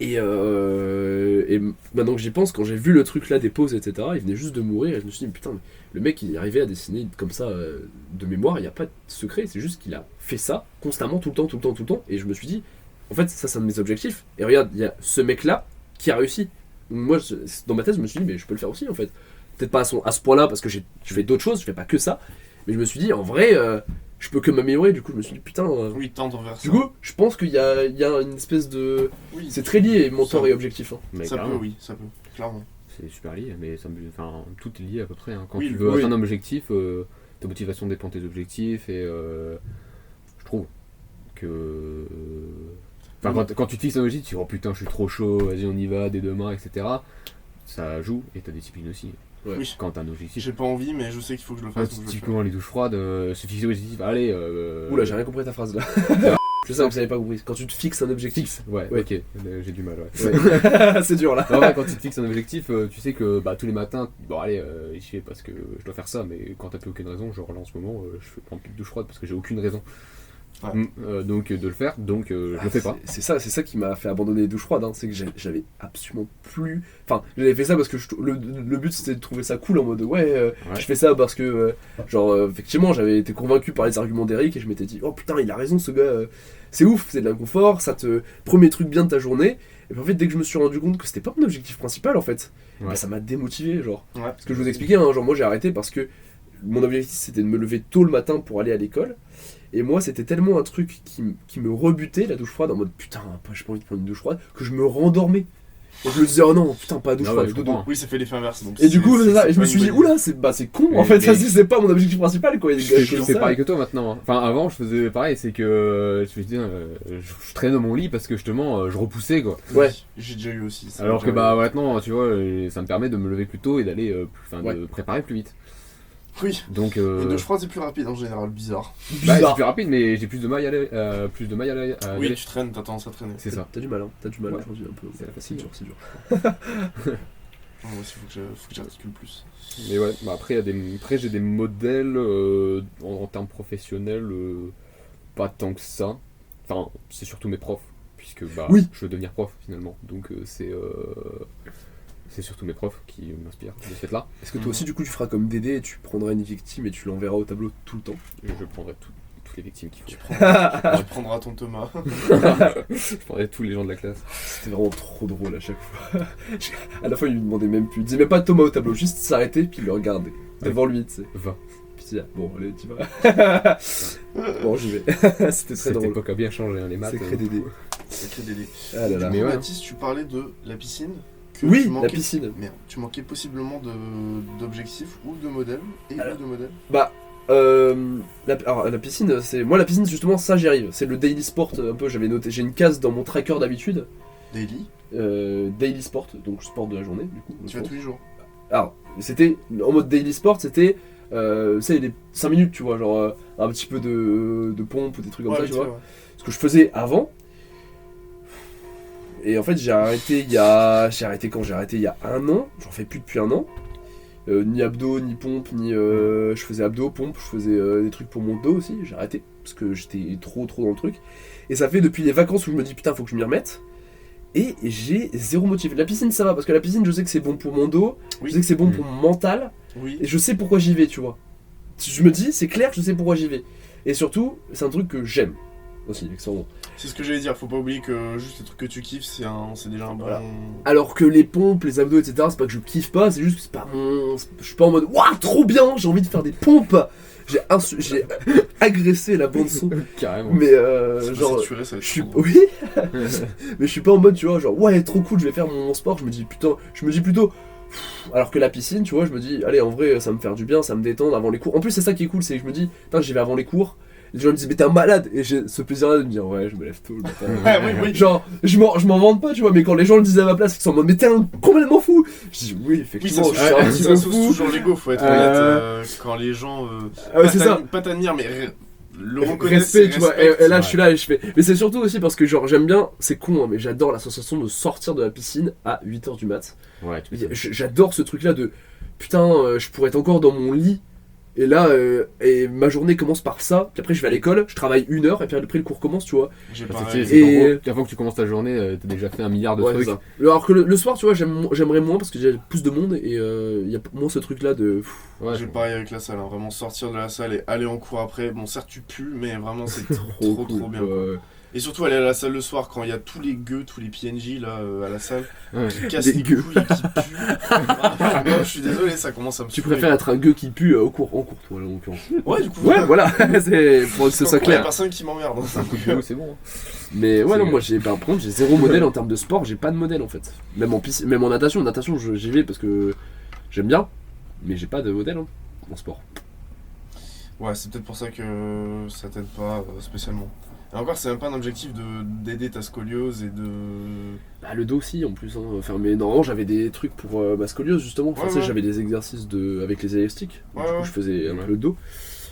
Et, et maintenant que j'y pense, quand j'ai vu le truc là des poses, etc., il venait juste de mourir et je me suis dit, mais putain, mais le mec il est arrivé à dessiner comme ça de mémoire, il n'y a pas de secret, c'est juste qu'il a fait ça constamment, tout le temps. Et je me suis dit, en fait, ça c'est un de mes objectifs. Et regarde, il y a ce mec là qui a réussi. Moi, dans ma tête, je me suis dit, mais je peux le faire aussi en fait. Peut-être pas à ce point là parce que je fais d'autres choses, je fais pas que ça. Mais je me suis dit, en vrai, je peux que m'améliorer. Du coup, je me suis dit, putain. Oui, tendre vers ça. Du coup, je pense qu'il y a une espèce de. oui, C'est très lié, mentor Ça- et objectif. Hein. Mais ça peut, carrément, oui, ça peut, clairement. c'est super lié, mais enfin, tout est lié à peu près. Hein. Quand Oui, tu veux oui. atteindre un objectif, ta motivation dépend de tes objectifs et je trouve que. Enfin, quand tu te fixes un objectif, tu dis oh putain, je suis trop chaud, vas-y, on y va dès demain, etc. Ça joue et ta discipline aussi. Ouais. Oui. Quand t'as un objectif. J'ai pas envie, mais je sais qu'il faut que je le fasse. donc je le fais. Typiquement, les douches froides, se fixer l'objectif, allez. Oula, j'ai rien compris à ta phrase là. Je sais que vous avez pas compris. Quand tu te fixes un objectif. Fixe, ouais, Ouais. ok, j'ai du mal, ouais. Ouais. C'est dur là. Non, ouais, quand tu te fixes un objectif, tu sais que bah, tous les matins, bon allez, j'y fais parce que je dois faire ça, mais quand t'as plus aucune raison, genre là en ce moment, je fais prendre plus de douche froide parce que j'ai aucune raison. Ouais. Donc de le faire, donc je le fais pas. C'est ça qui m'a fait abandonner les douches froides. Hein. C'est que j'avais absolument plus. Enfin, j'avais fait ça parce que le but c'était de trouver ça cool en mode ouais, Ouais. je fais ça parce que, effectivement, j'avais été convaincu par les arguments d'Eric et je m'étais dit, oh putain, il a raison ce gars, c'est ouf, c'est de l'inconfort, ça te. Premier truc bien de ta journée. Et puis en fait, dès que je me suis rendu compte que c'était pas mon objectif principal en fait, Ouais. bah, ça m'a démotivé, genre. Ouais. Parce que je vous expliquais, hein, genre moi j'ai arrêté parce que mon objectif c'était de me lever tôt le matin pour aller à l'école. Et moi c'était tellement un truc qui me rebutait, la douche froide, en mode putain, j'ai pas envie de prendre une douche froide, que je me rendormais. Et je me disais, oh non, putain, pas douche Ah ouais, froide, je dodo. comprends. Oui, ça fait l'effet inverse. Donc Et du coup, c'est ça, et je me pas suis une dit, bonne idée. oula, c'est con, Mais- en fait, ça mais- c'est pas mon objectif principal, quoi. Je fais pareil que toi maintenant. Enfin, avant, je faisais pareil, c'est que je me disais, je traînais dans mon lit parce que justement, je repoussais quoi. Ouais. J'ai déjà eu aussi. ça Alors m'est que déjà bah arrivé. maintenant, tu vois, ça me permet de me lever plus tôt et d'aller, Ouais. de préparer plus vite. Oui. Donc, Une douche froide, c'est plus rapide en général, bizarre. bah, c'est Bizarre. plus rapide, mais j'ai plus de mal à aller, à y Oui, aller. tu traînes, t'as tendance à traîner. C'est ça. T'as du mal, hein. T'as du mal Ouais. aujourd'hui un peu. C'est la C'est fatigue. dur, c'est dur. Moi aussi, faut que j'articule plus. Mais ouais, bah après, après j'ai des modèles en termes professionnels, pas tant que ça. Enfin, c'est surtout mes profs, puisque bah, Oui. je veux devenir prof finalement. Donc c'est surtout mes profs qui m'inspirent de ce fait-là. Est-ce que toi aussi, du coup, tu feras comme Dédé et tu prendras une victime et tu l'enverras au tableau tout le temps? Et je prendrai toutes les victimes qu'il faut. Tu prendras ton Thomas. Je prendrai tous les gens de la classe. C'était vraiment trop drôle à chaque fois. À la fin, il lui demandait même plus. Il disait même pas Thomas au tableau, juste s'arrêter puis le regarder. Devant lui, tu sais. Va. Puis il dit, ah, bon, allez, tu vas. Bon, j'y vais. C'était très Cette drôle. époque a bien changé, hein, les maths. Sacré Dédé. Sacré Dédé. Ah là là. Mais ouais. Baptiste, tu parlais de la piscine. Que Oui, tu la manquais- piscine. Merde, tu manquais possiblement d'objectifs ou de modèles. Et Alors. ou de modèles. Bah, alors, la piscine, c'est. Moi, la piscine, justement, ça, j'y arrive. C'est le daily sport, un peu. J'avais noté. J'ai une case dans mon tracker d'habitude. Daily. Daily sport, donc sport de la journée, du coup. Tu vas tous les jours. Alors, c'était. En mode daily sport, c'était. sais, les 5 minutes, tu vois, genre un petit peu de pompe ou des trucs comme ça, Ouais, tu vois. ouais. Ce que je faisais avant. Et en fait, j'ai arrêté quand? J'ai arrêté il y a 1 an, j'en fais plus depuis 1 an. Ni abdos, ni pompe, ni. Je faisais abdos, pompe, je faisais des trucs pour mon dos aussi, j'ai arrêté parce que j'étais trop dans le truc. Et ça fait depuis les vacances où je me dis putain, faut que je m'y remette. Et j'ai zéro motif. La piscine, ça va parce que la piscine, je sais que c'est bon pour mon dos, Oui. je sais que c'est bon pour mon mental, Oui. et je sais pourquoi j'y vais, tu vois. Je me dis, c'est clair, je sais pourquoi j'y vais. Et surtout, c'est un truc que j'aime aussi, accessoirement. C'est ce que j'allais dire, faut pas oublier que juste les trucs que tu kiffes, c'est déjà un bon. Voilà. Alors que les pompes, les abdos, etc., c'est pas que je kiffe pas, c'est juste que c'est pas mon. Je suis pas en mode waouh, trop bien, j'ai envie de faire des pompes. J'ai agressé la bande son. Carrément. Mais Genre. genre. Je suis. Oui. Mais je suis pas en mode, tu vois, genre ouais, trop cool, je vais faire mon sport. Je me dis putain, je me dis plutôt. Alors que la piscine, tu vois, je me dis, allez, en vrai, ça me faire du bien, ça me détendre avant les cours. En plus, c'est ça qui est cool, c'est que je me dis, putain, j'y vais avant les cours. Les gens me disent, mais t'es un malade! Et j'ai ce plaisir-là de me dire, ouais, je me lève tôt le matin. Ah oui, oui. Genre, je m'en vante pas, tu vois, mais quand les gens le disent à ma place, ils sont en mode, mais t'es complètement fou! Je dis, oui, Oui, effectivement, ça je suis un petit peu sauce fou. toujours l'ego, faut être honnête. Quand les gens. Ouais, c'est ça. Pas t'admirent, mais le reconnaissent. Respect, tu vois, et là ouais. je suis là et je fais. Mais c'est surtout aussi parce que, genre, j'aime bien, c'est con, hein, mais j'adore la sensation de sortir de la piscine à 8h du mat. Ouais, tu peux. J'adore ce truc là de putain, je pourrais être encore dans mon lit et là et ma journée commence par ça, puis après je vais à l'école, je travaille 1 heure et puis après le cours commence, tu vois. J'ai C'est pareil. qu'en Et- gros, avant que tu commences ta journée, t'as déjà fait 1 milliard de Ouais, trucs. c'est ça. Alors que le soir, tu vois, j'aimerais moins parce que j'ai plus de monde et il y a moins ce truc là de Ouais, J'ai pareil avec la salle, hein. Vraiment sortir de la salle et aller en cours après. Bon, certes, tu pues, mais vraiment, c'est trop cool, bien. ouais. Quoi. Et surtout, aller à la salle le soir quand il y a tous les gueux, tous les PNJ là à la salle, ouais. qui cassent Des les gueux. couilles et qui puent. Non, je suis désolé, ça commence à me Tu saouler, préfères quoi. être un gueux qui pue en cours, toi, en l'occurrence. Ouais, du coup. Ouais, voilà, c'est pour que ce soit Il y a clair. personne qui m'emmerde. C'est un coup de boulot, c'est bon. hein. Mais ouais, C'est- non, moi par contre, j'ai zéro modèle en termes de sport, j'ai pas de modèle en fait. Même en piscine, même en natation, j'y vais parce que j'aime bien, mais j'ai pas de modèle hein, en sport. Ouais, c'est peut-être pour ça que ça t'aide pas spécialement. Et encore, c'est même pas un objectif d'aider ta scoliose et de. Bah, le dos aussi en plus, hein. Enfin, mais normalement j'avais des trucs pour ma scoliose justement. Enfin, Ouais, tu sais, ouais. j'avais des exercices avec les élastiques. Ouais, Du coup, ouais. je faisais un Ouais. peu le dos.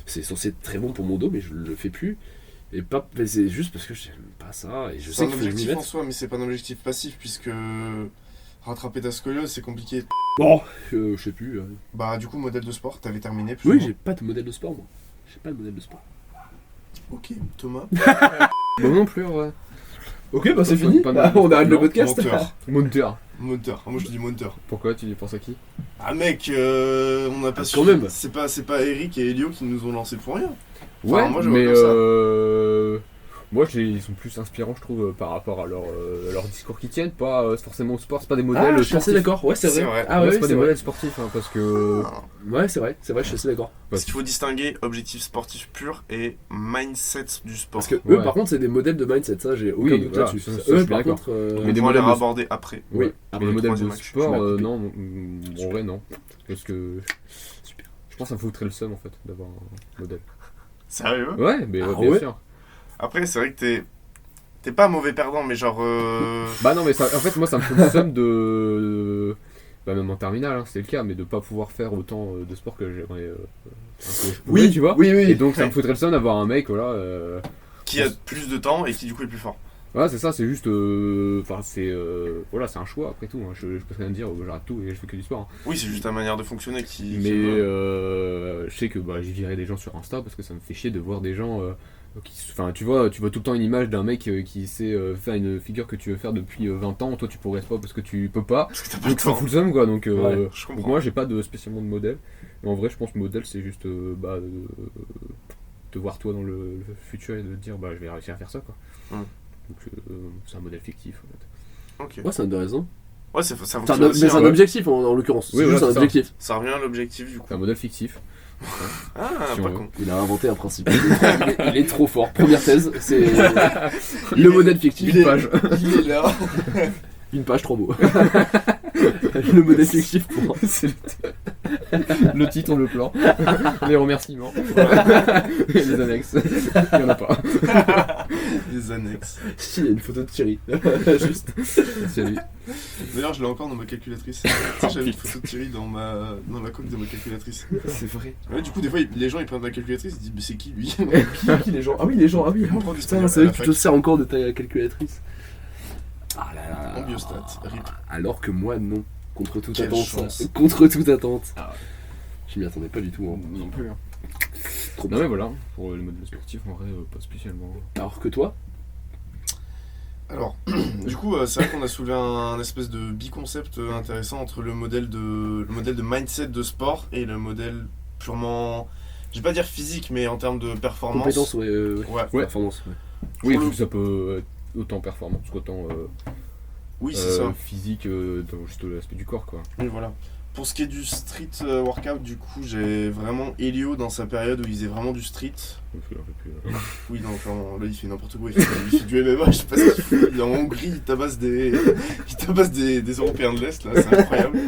C'est censé être très bon pour mon dos, mais je le fais plus. Et pas, mais c'est juste parce que j'aime pas ça. Et je C'est sais un qu'il faut que je m'y objectif en mette. soi, mais c'est pas un objectif passif puisque rattraper ta scoliose c'est compliqué. Bon, je sais plus. Bah, du coup, modèle de sport, t'avais terminé plus ou Oui, moins. j'ai pas de modèle de sport moi. J'ai pas de modèle de sport. Ok, Thomas. Moi non plus, ouais. Ok, bah c'est Pas- fini. pas de- On arrête le non, podcast. Monteur. Monteur. Monteur. Ah, moi je dis monteur. Pourquoi tu penses à qui? Ah mec, on n'a pas Quand même. C'est pas Eric et Elio qui nous ont lancé pour rien. Ouais, moi, je vois mais comme ça. moi ils sont plus inspirants, je trouve, par rapport à leur discours qu'ils tiennent, pas forcément au sport, c'est pas des modèles Ah, je suis assez sportifs. d'accord. Ouais, c'est C'est vrai. vrai. Ah Ouais, ouais, c'est pas c'est des vrai. modèles sportifs, hein, parce que. Ouais, c'est vrai, je suis assez d'accord. Parce qu'il faut distinguer objectif sportif pur et mindset du sport. Parce que eux, Ouais. par contre, c'est des modèles de mindset, ça, j'ai aucun Oui, doute voilà, là-dessus. ça, je Eux, suis par d'accord. contre, Donc, mais des on va les modèles de- aborder après. oui, Mais après les le modèles de troisième acte, tu m'as sport, coupé. non, en vrai, non. Parce que. Je pense que ça me foutrait le seum en fait d'avoir un modèle. Sérieux? Ouais, mais Ah bien ouais sûr. Après, c'est vrai que t'es pas un mauvais perdant, mais genre. Bah non, mais ça, en fait, moi ça me fout le seum de. Bah, même en terminale, hein, c'était le cas, mais de pas pouvoir faire autant de sport que j'aimerais. Que je pouvais, Oui, tu vois. oui, Et oui. donc ça me foutrait le seum d'avoir un mec, voilà. Qui a plus de temps et qui du coup est plus fort. Ouais, c'est ça, c'est juste. Enfin, c'est. Voilà, c'est un choix après tout. Hein. Je peux rien dire, j'arrête tout et je fais que du sport. hein. Oui, c'est juste ta manière de fonctionner qui. Mais qui va. je sais que bah, j'y virerai des gens sur Insta parce que ça me fait chier de voir des gens. Enfin, tu vois tout le temps une image d'un mec qui sait faire une figure que tu veux faire depuis 20 ans. Toi, tu progresses pas parce que tu peux pas. Parce que t'as pas le Donc, ça temps. fout le seum, quoi. Donc, Ouais, je donc comprends. moi, j'ai pas spécialement de modèle. Mais en vrai, je pense que modèle, c'est juste te voir toi dans le futur et de te dire, bah, je vais réussir à faire ça, quoi. Mm. Donc, c'est un modèle fictif, en fait. Ok. Ouais, c'est intéressant. Ouais, ça C'est un, fonctionne aussi. mais c'est hein. un objectif en l'occurrence. Oui, C'est voilà, juste un c'est ça. objectif. Ça revient à l'objectif du coup. C'est un modèle fictif. Ah, Si on pas veut. con. Il a inventé un principe. Il est trop fort. Première thèse, c'est le modèle fictif. Il Une est- page. Il est là. Une page, 3 mots. Le modèle fictif pour. C'est le- Le titre, le plan, les remerciements, et les annexes. Il n'y en a pas. Les annexes. Si, il y a une photo de Thierry. Juste. C'est lui. D'ailleurs, je l'ai encore dans ma calculatrice. Tu sais, j'avais une photo de Thierry dans la coque de ma calculatrice. C'est vrai. Ouais, du coup, des fois, les gens ils prennent ma calculatrice, ils se disent, mais c'est qui lui? Qui les gens? Ah oui, les gens, ah oui. On prend du Putain, espagnol c'est à vrai la que tu fac. te sers encore de ta calculatrice. Ah là là. En biostat, rip. Alors que moi, non. Contre toute Quelle attente. chance. Contre toute attente. Ah ouais. Je m'y attendais pas du tout. Hein. Non plus. Hein. Trop Non bien. mais voilà, pour le modèle sportif, en vrai, pas spécialement. Alors que toi? Alors, du coup, c'est vrai qu'on a soulevé un espèce de biconcept intéressant entre le modèle de mindset de sport et le modèle purement, je vais pas dire physique, mais en termes de performance. Compétence, ouais. Ouais. Performance, ouais. Oui, Pour vu le- que ça peut être autant performance qu'autant Oui, c'est ça. physique dans juste l'aspect du corps, quoi. Oui, voilà. Pour ce qui est du street workout, du coup, j'ai vraiment Elio dans sa période où il faisait vraiment du street. Donc, il en fait plus, Oui, non, clairement, là, il fait n'importe quoi. Il fait du MMA, je sais pas ce qu'il fait. Il est en Hongrie, il tabasse des Européens de l'Est, là, c'est incroyable.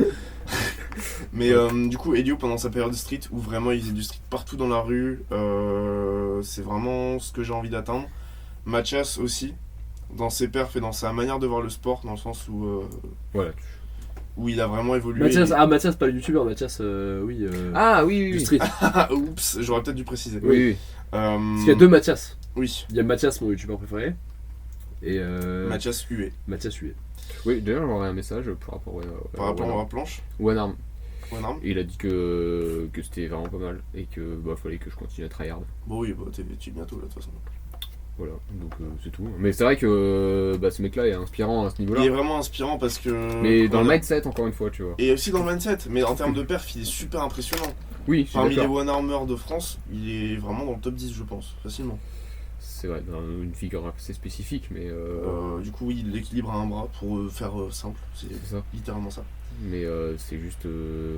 Mais du coup, Elio, pendant sa période de street, où vraiment il faisait du street partout dans la rue, c'est vraiment ce que j'ai envie d'atteindre. Mathias aussi, dans ses perfs et dans sa manière de voir le sport, dans le sens Voilà. où il a vraiment évolué. Mathias, pas le youtubeur, Mathias, oui. Ah oui, Du street. Ah, oups, j'aurais peut-être dû préciser. Oui, oui. Parce qu'il y a deux Mathias. Oui, Il y a Mathias, mon youtubeur préféré. Et Mathias Huet. Mathias Huet. Oui, d'ailleurs, j'aurais un message par rapport Par rapport à Planche, One Arm. One Arm. Et il a dit que c'était vraiment pas mal et que fallait que je continue à tryhard. Bon, oui, bah, tu es bientôt là, de toute façon. Voilà, donc c'est tout. Mais c'est vrai que ce mec-là est inspirant à ce Il est niveau-là. vraiment inspirant parce que. Mais dans le Voilà. mindset, encore une fois, tu vois. Et aussi dans le mindset, mais en termes de perf, il est super impressionnant. Oui, je suis Parmi les d'accord. One Armers de France, il est vraiment dans le top 10, je pense, facilement. C'est vrai, dans une figure assez spécifique, mais Du coup, oui, l'équilibre à un bras, pour faire simple, c'est c'est ça. littéralement ça. Mais c'est juste.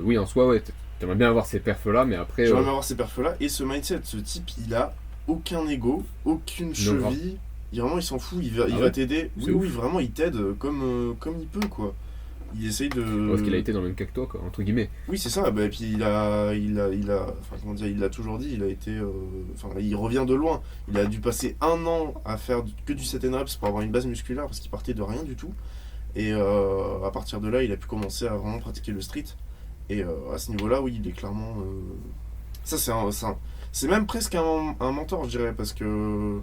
Oui, en soi, ouais, t'aimerais bien avoir ces perfs-là, mais après. J'aimerais bien avoir ces perfs-là, et ce mindset, ce type, il a aucun ego, aucune grave. cheville. Il s'en fout, il va ouais t'aider. C'est Oui, ouf. oui, vraiment, il t'aide comme il peut, quoi. Il essaye de. Parce qu'il a été dans le même cas que toi, quoi, entre guillemets. Oui, c'est ça. Bah, et puis il a, enfin comment dire, il l'a toujours dit. Il a été, enfin, il revient de loin. Il a dû passer 1 an à faire que du set and reps pour avoir une base musculaire parce qu'il partait de rien du tout. Et à partir de là, il a pu commencer à vraiment pratiquer le street. Et à ce niveau-là, oui, il est clairement. Ça, c'est même presque un mentor, je dirais, parce que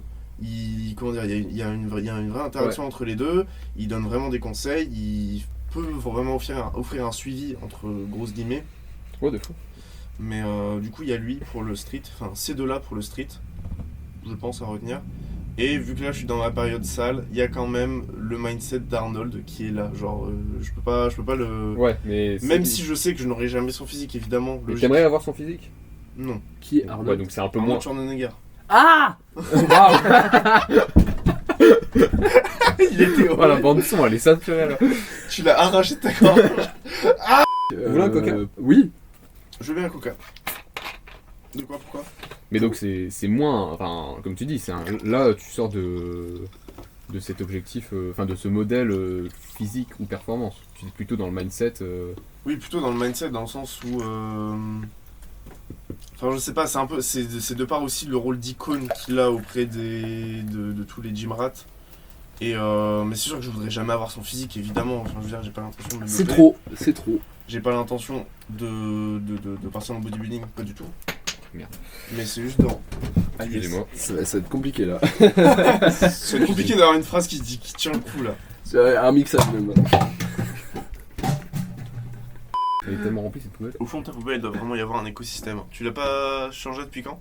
comment dire, il y a une vraie interaction entre les deux. Il donne vraiment des conseils. Il peut vraiment offrir un suivi entre grosses guillemets. Ouais, de fou. Mais du coup, il y a lui pour le street, enfin ces deux-là pour le street, je pense à retenir. Et vu que là je suis dans la période salle, il y a quand même le mindset d'Arnold qui est là. Genre, je peux pas le. Ouais, mais. Même si je sais que je n'aurai jamais son physique, évidemment. Mais logique. t'aimerais avoir son physique. Non. Qui est Arnold? Ouais, donc c'est un peu moins. Arnold Schwarzenegger. Ah Waouh. Il était Oh, la bande son, elle est saturée là. Tu l'as arraché de ta corde. Vous voulez un coca? Oui. Je veux bien un coca. De quoi, pourquoi? Mais donc c'est moins. Enfin, comme tu dis, là tu sors de cet objectif, enfin de ce modèle physique ou performance. Tu es plutôt dans le mindset. Oui, plutôt dans le mindset, dans le sens où. Enfin, je sais pas, c'est un peu. C'est de part aussi le rôle d'icône qu'il a auprès de tous les gym rats. Et mais c'est sûr que je voudrais jamais avoir son physique, évidemment. Enfin, je veux dire, j'ai pas l'intention de le C'est doper. trop, c'est trop. J'ai pas l'intention de partir dans le bodybuilding, pas du tout. Merde. Mais c'est juste dans. Ah, yes. Excusez-moi. Ça va être compliqué là. C'est compliqué d'avoir une phrase qui tient le coup là. C'est un mixage même. Elle est tellement remplie cette poubelle. Au fond de ta poubelle, il doit vraiment y avoir un écosystème. Tu l'as pas changé depuis quand?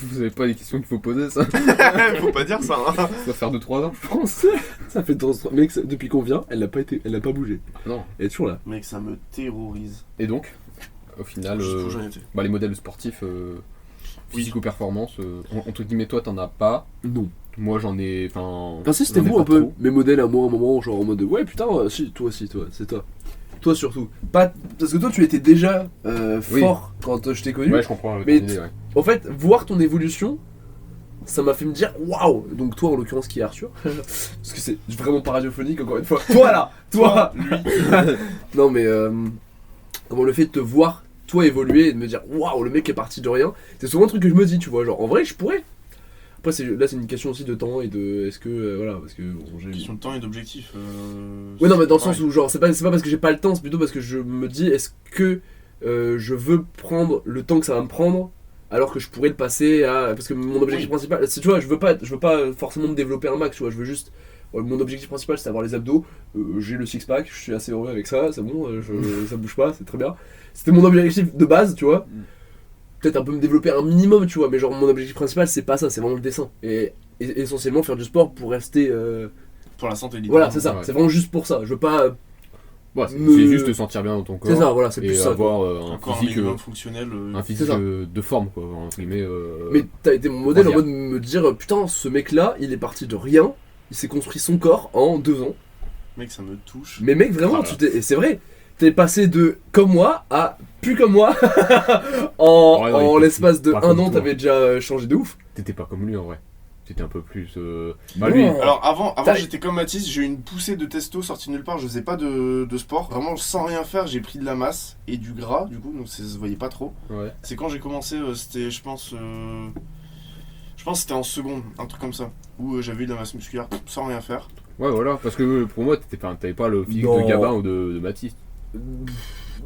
Vous avez pas des questions qu'il faut poser, ça? Faut pas dire ça, hein. Ça va faire 2-3 ans, je pense. Ça fait 3 mec, depuis qu'on vient, elle n'a pas bougé. Non. Elle est toujours là. Mec, ça me terrorise. Et donc, au final, Juste où j'en étais. les modèles sportifs, physique Oui. ou performance, entre guillemets, toi t'en as pas. Non. Moi j'en ai. Enfin si, c'était j'en ai vous pas un peu. trop. Mes modèles à moi, à un moment, genre en mode ouais putain, si, toi, c'est toi. Toi surtout. Pas parce que toi tu étais déjà Oui. fort quand je t'ai connu. Ouais, je comprends. Mais ton idée, ouais. En fait, voir ton évolution, ça m'a fait me dire waouh. Donc toi en l'occurrence qui est Arthur, parce que c'est vraiment pas radiophonique encore une fois. Toi là, toi. Lui. Non mais comment le fait de te voir toi évoluer et de me dire waouh, le mec est parti de rien, c'est souvent un truc que je me dis, tu vois, genre en vrai je pourrais. Après là c'est une question aussi de temps et de est-ce que voilà, parce que bon, j'ai Question de temps et d'objectif. ouais, non, mais dans le pareil. sens où, genre, c'est pas parce que j'ai pas le temps, c'est plutôt parce que je me dis, est-ce que je veux prendre le temps que ça va me prendre, alors que je pourrais le passer à. Parce que mon objectif Oui. principal, c'est, tu vois, je veux pas forcément me développer un max, tu vois, je veux juste. Mon objectif principal, c'est d'avoir les abdos, j'ai le six-pack, je suis assez heureux avec ça, c'est bon, ça bouge pas, c'est très bien. C'était mon objectif de base, tu vois. Peut-être un peu me développer un minimum, tu vois, mais genre, mon objectif principal, c'est pas ça, c'est vraiment le dessin. Et essentiellement faire du sport pour rester. Pour la santé, Voilà, c'est ça, Ouais. c'est vraiment juste pour ça. Je veux pas. Ouais, c'est Me- juste te sentir bien dans ton corps. C'est ça, voilà, c'est Et plus ça. quoi. avoir un un corps physique, minimum fonctionnel. un physique ça. de forme, quoi, entre guillemets. Mais t'as été mon modèle en croisière. mode me dire putain, ce mec là, il est parti de rien, il s'est construit son corps en 2 ans. Mec, ça me touche. Mais mec, vraiment, Ah là. et c'est vrai, t'es passé de comme moi à plus comme moi en, Ouais, non, en il- l'espace de pas 1 comme an, toi. t'avais déjà changé de ouf. T'étais pas comme lui en vrai. T'étais un peu plus. Non. Lui, Alors avant T'as- j'étais comme Mathis, j'ai eu une poussée de testo sortie de nulle part, je faisais pas de sport, vraiment sans rien faire, j'ai pris de la masse et du gras du coup, donc ça se voyait pas trop. ouais. C'est quand j'ai commencé, c'était je pense que c'était en seconde, un truc comme ça, où j'avais eu de la masse musculaire sans rien faire. Ouais, voilà, parce que pour moi, t'avais pas le physique Non. de Gabin ou de Mathis.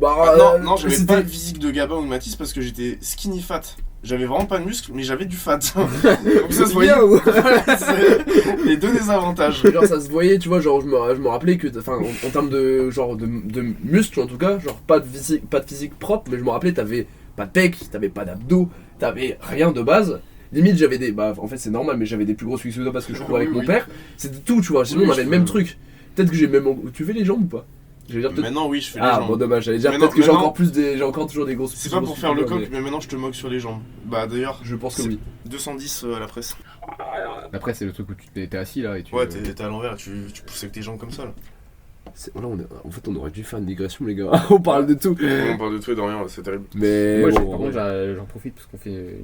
Bah, Non, j'avais c'était- pas le physique de Gabin ou de Mathis parce que j'étais skinny fat. J'avais vraiment pas de muscles, mais j'avais du fat. Donc ça se voyait. bien, ou- Voilà, c'est les deux désavantages. Genre ça se voyait, tu vois, genre je me rappelais que, enfin en termes de genre de muscles en tout cas, genre pas de physique propre, mais je me rappelais t'avais pas de pec, t'avais pas d'abdos, t'avais rien de base. Limite j'avais des, bah en fait c'est normal, mais j'avais des plus grosses cuisses que toi parce que je courais avec Oui, mon oui. père. C'était tout, tu vois. Sinon Oui, on avait je le même peux- truc. Peut-être que j'ai même, tu fais les jambes ou pas? Je veux dire peut-être. Maintenant, oui, je fais les Ah jambes. bon dommage, j'allais dire Mais peut-être non, que j'ai maintenant- encore j'ai encore toujours des grosses. C'est pas pour grosses faire le figures, coq, mais maintenant je te moque sur les jambes. Bah d'ailleurs, Je pense que c'est- oui. 210 à la presse. Après, c'est le truc où tu t'es assis là et tu. Ouais, t'es à l'envers, tu pousses avec tes jambes comme ça là. Là, en fait on aurait dû faire une digression les gars. On parle de tout. On parle de tout et de rien, c'est terrible. Mais Moi, bon, par contre, j'en profite parce qu'on fait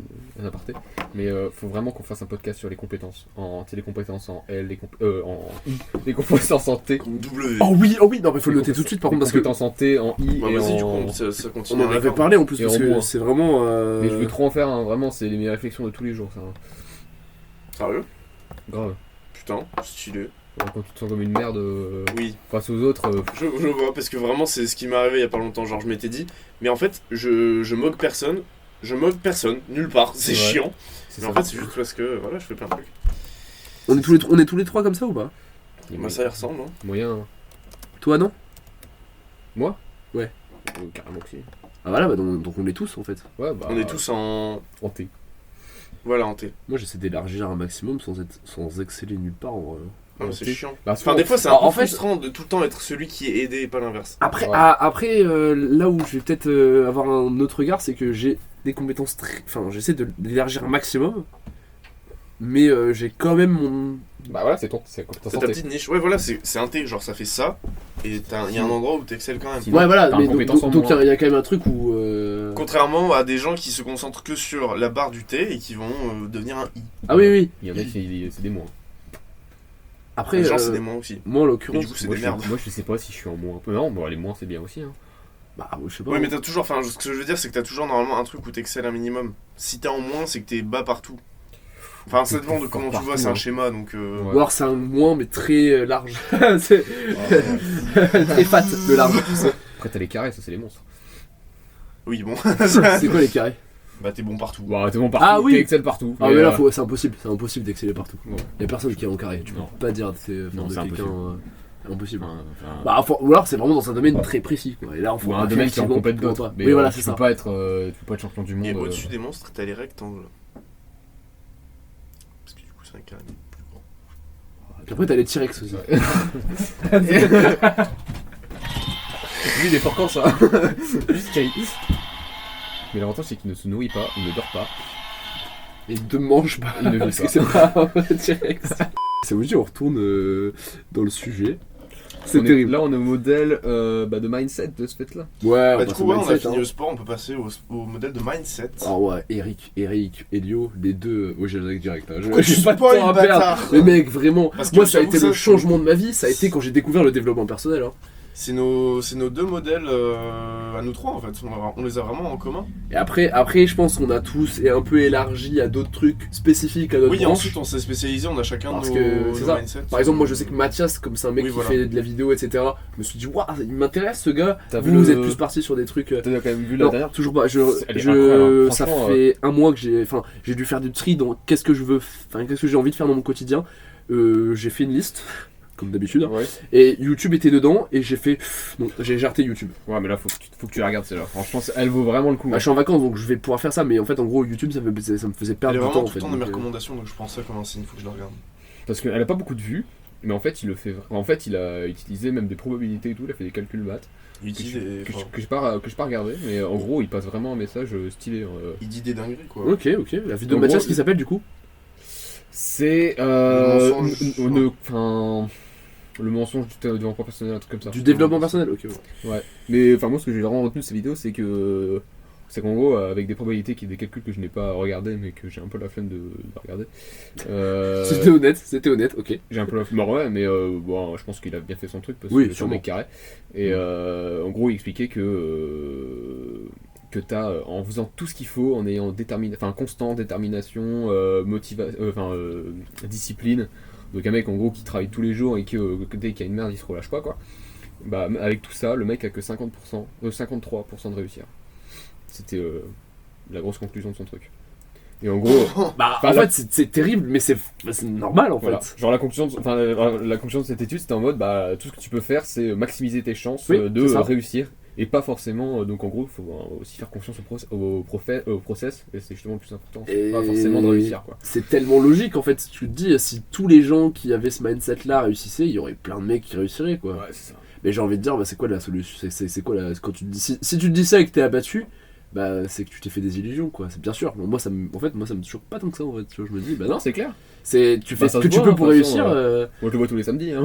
un aparté. Mais faut vraiment qu'on fasse un podcast sur les compétences. Tu sais, les compétences en L, en I, les compétences en T. W. oh oui, non mais faut le noter tout de suite par contre parce que Les compétences en T, en I Bah et vas-y, du en. coup, ça on continue. en avait parlé en plus Et parce en que moins. c'est vraiment. Mais je veux trop en faire, hein, vraiment, c'est mes réflexions de tous les jours, ça. hein. Sérieux? Grave. Putain, stylé. Quand tu te sens comme une merde Oui, face aux autres, je vois, parce que vraiment, c'est ce qui m'est arrivé il y a pas longtemps. Genre, je m'étais dit, mais en fait, je moque personne. Je moque personne, nulle part, c'est Ouais. chiant. c'est Mais en fait, c'est juste parce que, voilà, je fais plein de trucs. on est tous les trois comme ça ou pas? Bah, ça y ressemble, hein. Moyen. hein. Toi non? Moi Ouais. Carrément que si. Ah voilà, bah donc on est tous en fait. Ouais, bah. On est tous en. en T. Voilà, en T. Moi j'essaie d'élargir un maximum sans exceller nulle part en vrai. Non, mais En c'est T. chiant. Bah, Enfin, des fois, c'est un Alors, peu en fait- frustrant de tout le temps être celui qui est aidé et pas l'inverse. Après, Ouais. après là où je vais peut-être avoir un autre regard, c'est que j'ai des compétences très. Enfin, j'essaie d'élargir un maximum, mais j'ai quand même mon. Bah voilà, c'est compétence C'est en ta T. petite niche. Ouais, voilà, c'est un T, genre ça fait ça, et il y a un endroit où t'excelles quand même. Sinon, Ouais, voilà, t'as mais une compétence en donc moins. il y a quand même un truc où. Contrairement à des gens qui se concentrent que sur la barre du T et qui vont devenir un I. Ah oui, oui. Il y en a qui c'est des moins. Après, Les gens, c'est des moins aussi. moi en Mais l'occurrence. du coup, c'est Moi, des je- merdes. moi, je sais pas si je suis en moins un peu. Non, bon, les moins, c'est bien aussi. Hein. Bah, je sais pas. Ouais, mais t'as toujours. Enfin, ce que je veux dire, c'est que t'as toujours normalement un truc où t'excelles un minimum. Si t'es en moins, c'est que t'es bas partout. Enfin, ça dépend de Fort comment tu vois, partout, c'est un hein. schéma donc. Ouais. Ou alors c'est un moins mais très large. C'est très fat le large. Après, t'as les carrés, ça, c'est les monstres. Oui, bon. C'est quoi les carrés? Bah, t'es bon partout. Bah, t'es bon partout. Ah oui. T'es excel partout. Ah mais là c'est impossible d'exceller partout. Ouais. Y a personne qui est en carré, tu peux Non. pas dire c'est Non, de c'est quelqu'un impossible. Enfin, Bah ou alors c'est vraiment dans un domaine très précis quoi. Et là on ou un domaine qui en complète d'autres. Oui voilà, c'est tu ça. peux pas être champion du monde. Et au-dessus des monstres, t'as les rectangles. Parce que du coup, c'est un carré plus grand. Puis après t'as les T-Rex aussi. Lui, il est fort quand ça. Mais l'avantage, c'est qu'il ne se nourrit pas, il ne dort pas. Et ils te mangent pas. Il ne vit Parce pas. que c'est pas un T-Rex. Ça vous dit on retourne dans le sujet. C'est terrible. Là, on est au modèle de mindset de ce fait-là. Ouais, Bah, on du passe coup, au ouais, on a mindset, fini hein. le sport, on peut passer au modèle de mindset. Ah ouais, Eric, Elio, les deux. Oui, j'ai le direct. Hein. Pourquoi tu J'ai pas de spoil, temps à perdre. bâtard Mais mec, vraiment, Parce que moi ça a j'avoue, été ça, le c'est- changement de ma vie, ça a été quand j'ai découvert le développement personnel. Hein. C'est nos deux modèles à nous trois en fait. On les a vraiment en commun. Et après, je pense qu'on a tous et un peu élargi à d'autres trucs spécifiques à notre Oui, et branche. ensuite on s'est spécialisé, on a chacun Parce nos, que c'est nos ça. mindsets. Par exemple, moi je sais que Mathias, comme c'est un mec Oui, qui voilà. fait de la vidéo, etc., je me suis dit, waouh, il m'intéresse ce gars. T'as vu Vous le- êtes plus parti sur des trucs. T'as quand même vu la Non, dernière? toujours pas. Elle est incroyable, hein. Ça Franchement, fait un mois que j'ai dû faire du tri dans qu'est-ce que j'ai envie de faire dans mon quotidien. J'ai fait une liste, comme d'habitude, Ouais. et YouTube était dedans, et j'ai fait, non, j'ai jarté YouTube. Ouais, mais là, faut que tu la regardes celle-là. Franchement, elle vaut vraiment le coup. Bah, je suis en vacances, donc je vais pouvoir faire ça, mais en fait, en gros, YouTube, ça me faisait Elle perdre est du vraiment temps, en tout fait. le temps dans mes donc, recommandations, donc je prends ça comme un signe, faut que je la regarde. Parce qu'elle a pas beaucoup de vues, mais en fait, il le fait. En fait, il a utilisé même des probabilités et tout. Il a fait des calculs maths Il dit des, enfin, que j'ai pas regardé, mais en gros, il passe vraiment un message stylé. il dit des dingueries quoi. Ok, la vidéo En de Mathias gros, qui s'appelle du coup C'est Le mensonge. le mensonge du développement personnel, un truc comme ça. du développement personnel, ok. Ouais. Mais enfin, moi, ce que j'ai vraiment retenu de ces vidéos, c'est qu'en gros, avec des probabilités des calculs que je n'ai pas regardé, mais que j'ai un peu la flemme de regarder. C'était honnête, ok. J'ai un peu la flemme, ouais, mais bon, je pense qu'il a bien fait son truc parce Oui, que c'est un sûrement. mec carré. Et en gros, il expliquait que t'as, en faisant tout ce qu'il faut, en ayant constant, détermination, discipline. Donc un mec en gros qui travaille tous les jours et que dès qu'il y a une merde il se relâche pas quoi. Bah avec tout ça, le mec a que 53% de réussir. C'était la grosse conclusion de son truc. Et en gros, Bah, Enfin, en là- fait, c'est terrible, mais c'est normal en voilà. fait. Genre la conclusion de cette étude c'était en mode bah tout ce que tu peux faire c'est maximiser tes chances Oui, de c'est ça. réussir. Et pas forcément, donc en gros, il faut aussi faire confiance au process, et c'est justement le plus important, Et- pas forcément de réussir quoi. C'est tellement logique en fait. Tu te dis, si tous les gens qui avaient ce mindset là réussissaient, il y aurait plein de mecs qui réussiraient quoi. Ouais, c'est ça. Mais j'ai envie de dire, bah, c'est quoi la solution c'est quoi quand tu te dis, si tu te dis ça et que t'es abattu, bah c'est que tu t'es fait des illusions quoi. C'est bien sûr. Moi ça me choque pas tant que ça en fait. Tu vois, je me dis, bah non, Non, c'est clair. tu fais Bah, ce ça que se tu voit, peux hein, pour de toute façon, réussir. Moi je le vois tous les samedis, hein.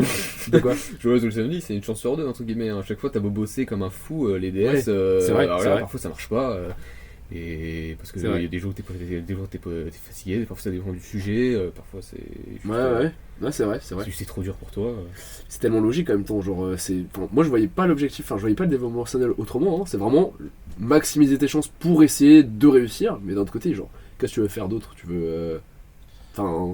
De quoi Je vois tous les samedis, c'est une chance sur deux, entre guillemets. À chaque fois, t'as beau bosser comme un fou, les DS. Ouais, c'est vrai, alors c'est là, vrai. parfois ça marche pas. Et parce que C'est il vrai. y a des jours où t'es fatigué, parfois ça dépend du sujet, parfois c'est. juste, Ouais, c'est vrai. C'est trop dur pour toi. C'est tellement logique en même temps. Genre, moi je voyais pas l'objectif, je voyais pas le développement personnel autrement. Hein. C'est vraiment maximiser tes chances pour essayer de réussir. Mais d'un autre côté, genre, qu'est-ce que tu veux faire d'autre? Tu veux.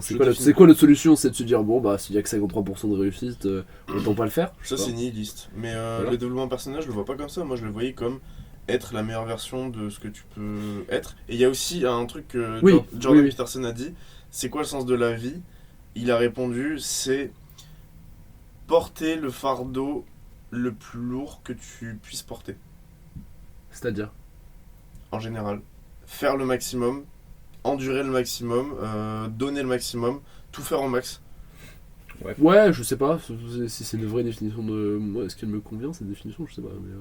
C'est quoi notre solution? C'est de se dire, bon, bah, s'il y a que 53% de réussite, autant pas le faire. Je Ça sais c'est pas. nihiliste. Mais Voilà. le développement personnel, je le vois pas comme ça. Moi je le voyais comme être la meilleure version de ce que tu peux être. Et il y a aussi un truc que Oui, Jordan oui. Peterson a dit, c'est quoi le sens de la vie? Il a répondu, c'est porter le fardeau le plus lourd que tu puisses porter, C'est-à-dire. en général. Faire le maximum, endurer le maximum, donner le maximum, tout faire au max. Ouais, je sais pas si c'est une vraie définition de. Moi, est-ce qu'elle me convient cette définition? Je sais pas. Mais,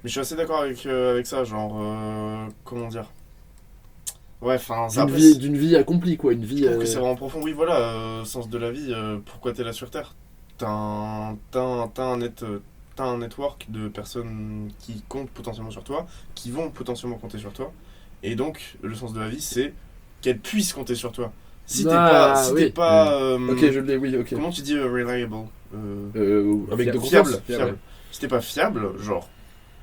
Mais je suis assez d'accord avec ça, genre, comment dire? Ouais, enfin, ça après, d'une vie accomplie, quoi. Une vie. je trouve que c'est vraiment profond. Oui, voilà, sens de la vie, pourquoi t'es là sur Terre? T'as un network de personnes qui comptent potentiellement sur toi, qui vont potentiellement compter sur toi. Et donc, le sens de la vie, c'est qu'elles puissent compter sur toi. Si t'es Ah, pas... oui. Ok, je l'ai, oui, ok. comment tu dis reliable? Un mec de Fiable, confiance. fiable. Si t'es pas fiable, genre,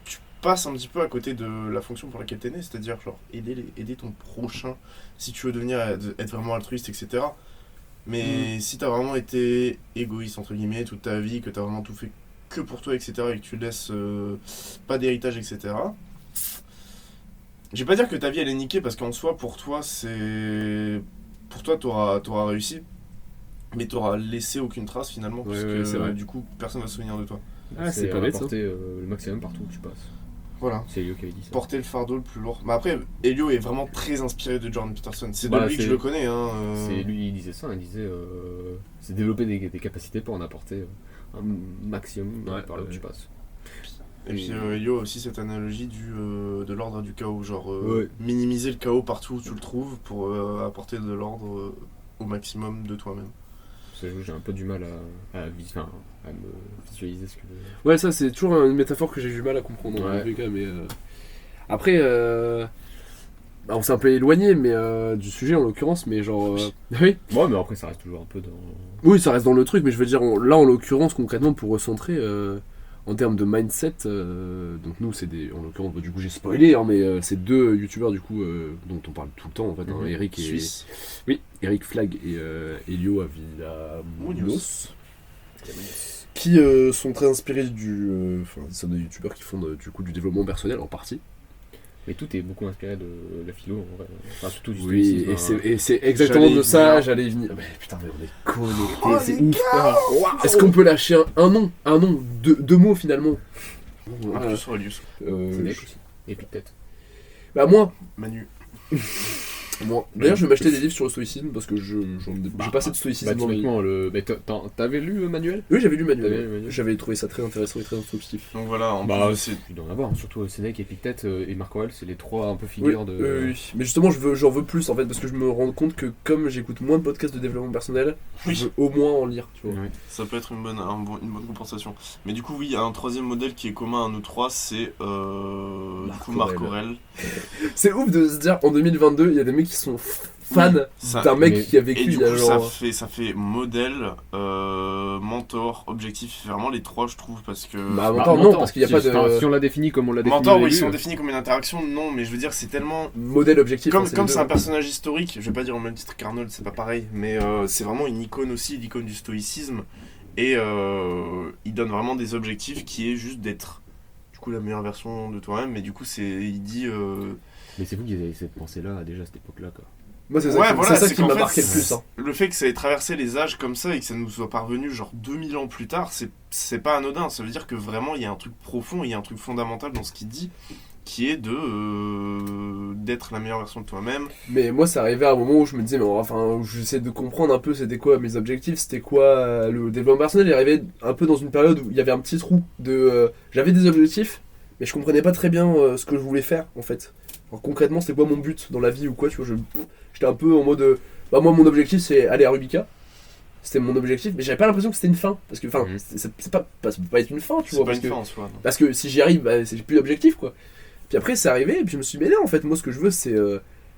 tu passes un petit peu à côté de la fonction pour laquelle t'es né, c'est-à-dire, genre, aider ton prochain, si tu veux devenir, être vraiment altruiste, etc. Mais si t'as vraiment été égoïste, entre guillemets, toute ta vie, que t'as vraiment tout fait que pour toi, etc., et que tu laisses pas d'héritage, etc., je vais pas dire que ta vie, elle est niquée, parce qu'en soi, pour toi, t'auras réussi, mais t'auras laissé aucune trace, finalement, parce Ouais, c'est que, vrai. du coup, personne va se souvenir de toi. Ah, c'est pas bête, ça. Apporter le maximum partout où tu passes. Voilà. C'est Elio qui avait dit ça. Porter le fardeau le plus lourd. Mais après, Elio est vraiment très inspiré de Jordan Peterson. C'est de Bah, lui que c'est- je le connais. Hein, C'est lui, il disait ça, il disait c'est développer des capacités pour en apporter un maximum par là où tu passes. Et puis Elio a aussi cette analogie de l'ordre du chaos. Genre Ouais. minimiser le chaos partout où tu le trouves pour apporter de l'ordre au maximum de toi-même. J'ai un peu du mal à me visualiser ce que. Ouais, ça, c'est toujours une métaphore que j'ai du mal à comprendre dans Ouais. tous les cas, mais. Après, bah, on s'est un peu éloigné mais, du sujet en l'occurrence, mais genre. Oui. Ouais, mais après, ça reste toujours un peu dans. Oui, ça reste dans le truc, mais je veux dire, là en l'occurrence, concrètement, pour recentrer, en termes de mindset, donc nous, c'est des. En l'occurrence, du coup, j'ai spoilé, hein, mais c'est deux youtubeurs, du coup, dont on parle tout le temps, en fait, hein, Eric et. Suisse. Oui, Eric Flag et Elio Avilamunos. Qui sont très inspirés du. Enfin, c'est des youtubeurs qui font du coup du développement personnel en partie. Mais tout est beaucoup inspiré de la philo, en vrai. Enfin, surtout du Oui, stoïcisme, et c'est exactement J'allais de y ça, venir. j'allais y venir. Mais putain, mais on est connectés, Oh, c'est les ouf. Est-ce qu'on peut lâcher un nom, deux mots finalement. Marcus Aurelius. Sénèque aussi. Et puis peut-être. Bah moi, Manu. d'ailleurs je vais m'acheter des livres sur le stoïcisme parce que j'ai pas assez de stoïcisme Bah, dans ma vie. typiquement, t'avais lu Manuel? Oui, j'avais lu T'avais lu Manuel. Manuel J'avais trouvé ça très intéressant et très instructif. Donc voilà, en Bah, plus, c'est. il doit en avoir, hein, surtout Sénèque, Épictète et Marc Aurèle, c'est les trois un peu figures de. Oui. Mais justement, j'en veux plus en fait parce que je me rends compte que comme j'écoute moins de podcasts de développement personnel, Oui. je veux au moins en lire, tu vois. Ouais. Ça peut être une bonne compensation. Mais du coup, oui, il y a un troisième modèle qui est commun à nous trois, c'est Marc Aurèle. C'est ouf de se dire en 2022, il y a des mecs qui sont fans Ça- d'un mec mais- qui a Et vécu du il y a coup, genre. ça fait modèle, mentor, objectif. C'est vraiment les trois, je trouve, parce que. Bah, mentor, non, parce qu'il y a pas de- Enfin, si on l'a défini comme on l'a défini. Mentor, au oui, début, si on définit comme une interaction, non, mais je veux dire, c'est tellement. Modèle objectif. Comme hein, comme les c'est deux. un personnage historique, je vais pas dire au même titre qu'Arnold, c'est pas pareil, mais c'est vraiment une icône aussi, l'icône du stoïcisme. Et il donne vraiment des objectifs qui est juste d'être, du coup, la meilleure version de toi-même. Mais du coup, il dit. Mais c'est vous qui avez cette pensée-là déjà à cette époque-là, quoi. Moi, c'est ça, Ouais, qui- voilà, c'est ça c'est qui qu'en m'a fait, marqué le plus. Hein. Le fait que ça ait traversé les âges comme ça et que ça nous soit parvenu genre 2000 ans plus tard, c'est pas anodin. Ça veut dire que vraiment il y a un truc profond, il y a un truc fondamental dans ce qu'il dit, qui est d'être la meilleure version de toi-même. Mais moi, ça arrivait à un moment où je me disais, mais enfin, où j'essayais de comprendre un peu c'était quoi mes objectifs, c'était quoi le développement personnel. Il arrivait un peu dans une période où il y avait un petit trou de. J'avais des objectifs, mais je comprenais pas très bien ce que je voulais faire en fait. Alors, concrètement, c'était quoi mon but dans la vie ou quoi, tu vois. J'étais un peu en mode. Bah, moi, mon objectif, c'est aller à Rubica. C'était mon objectif, mais j'avais pas l'impression que c'était une fin. Parce que, enfin, Mhm. ça peut pas être une fin, tu C'est vois. pas Parce une que, fin en soi. non. parce que si j'y arrive, bah, c'est plus d'objectif quoi. Puis après, c'est arrivé, et puis je me suis dit, mais non, en fait, moi, ce que je veux, c'est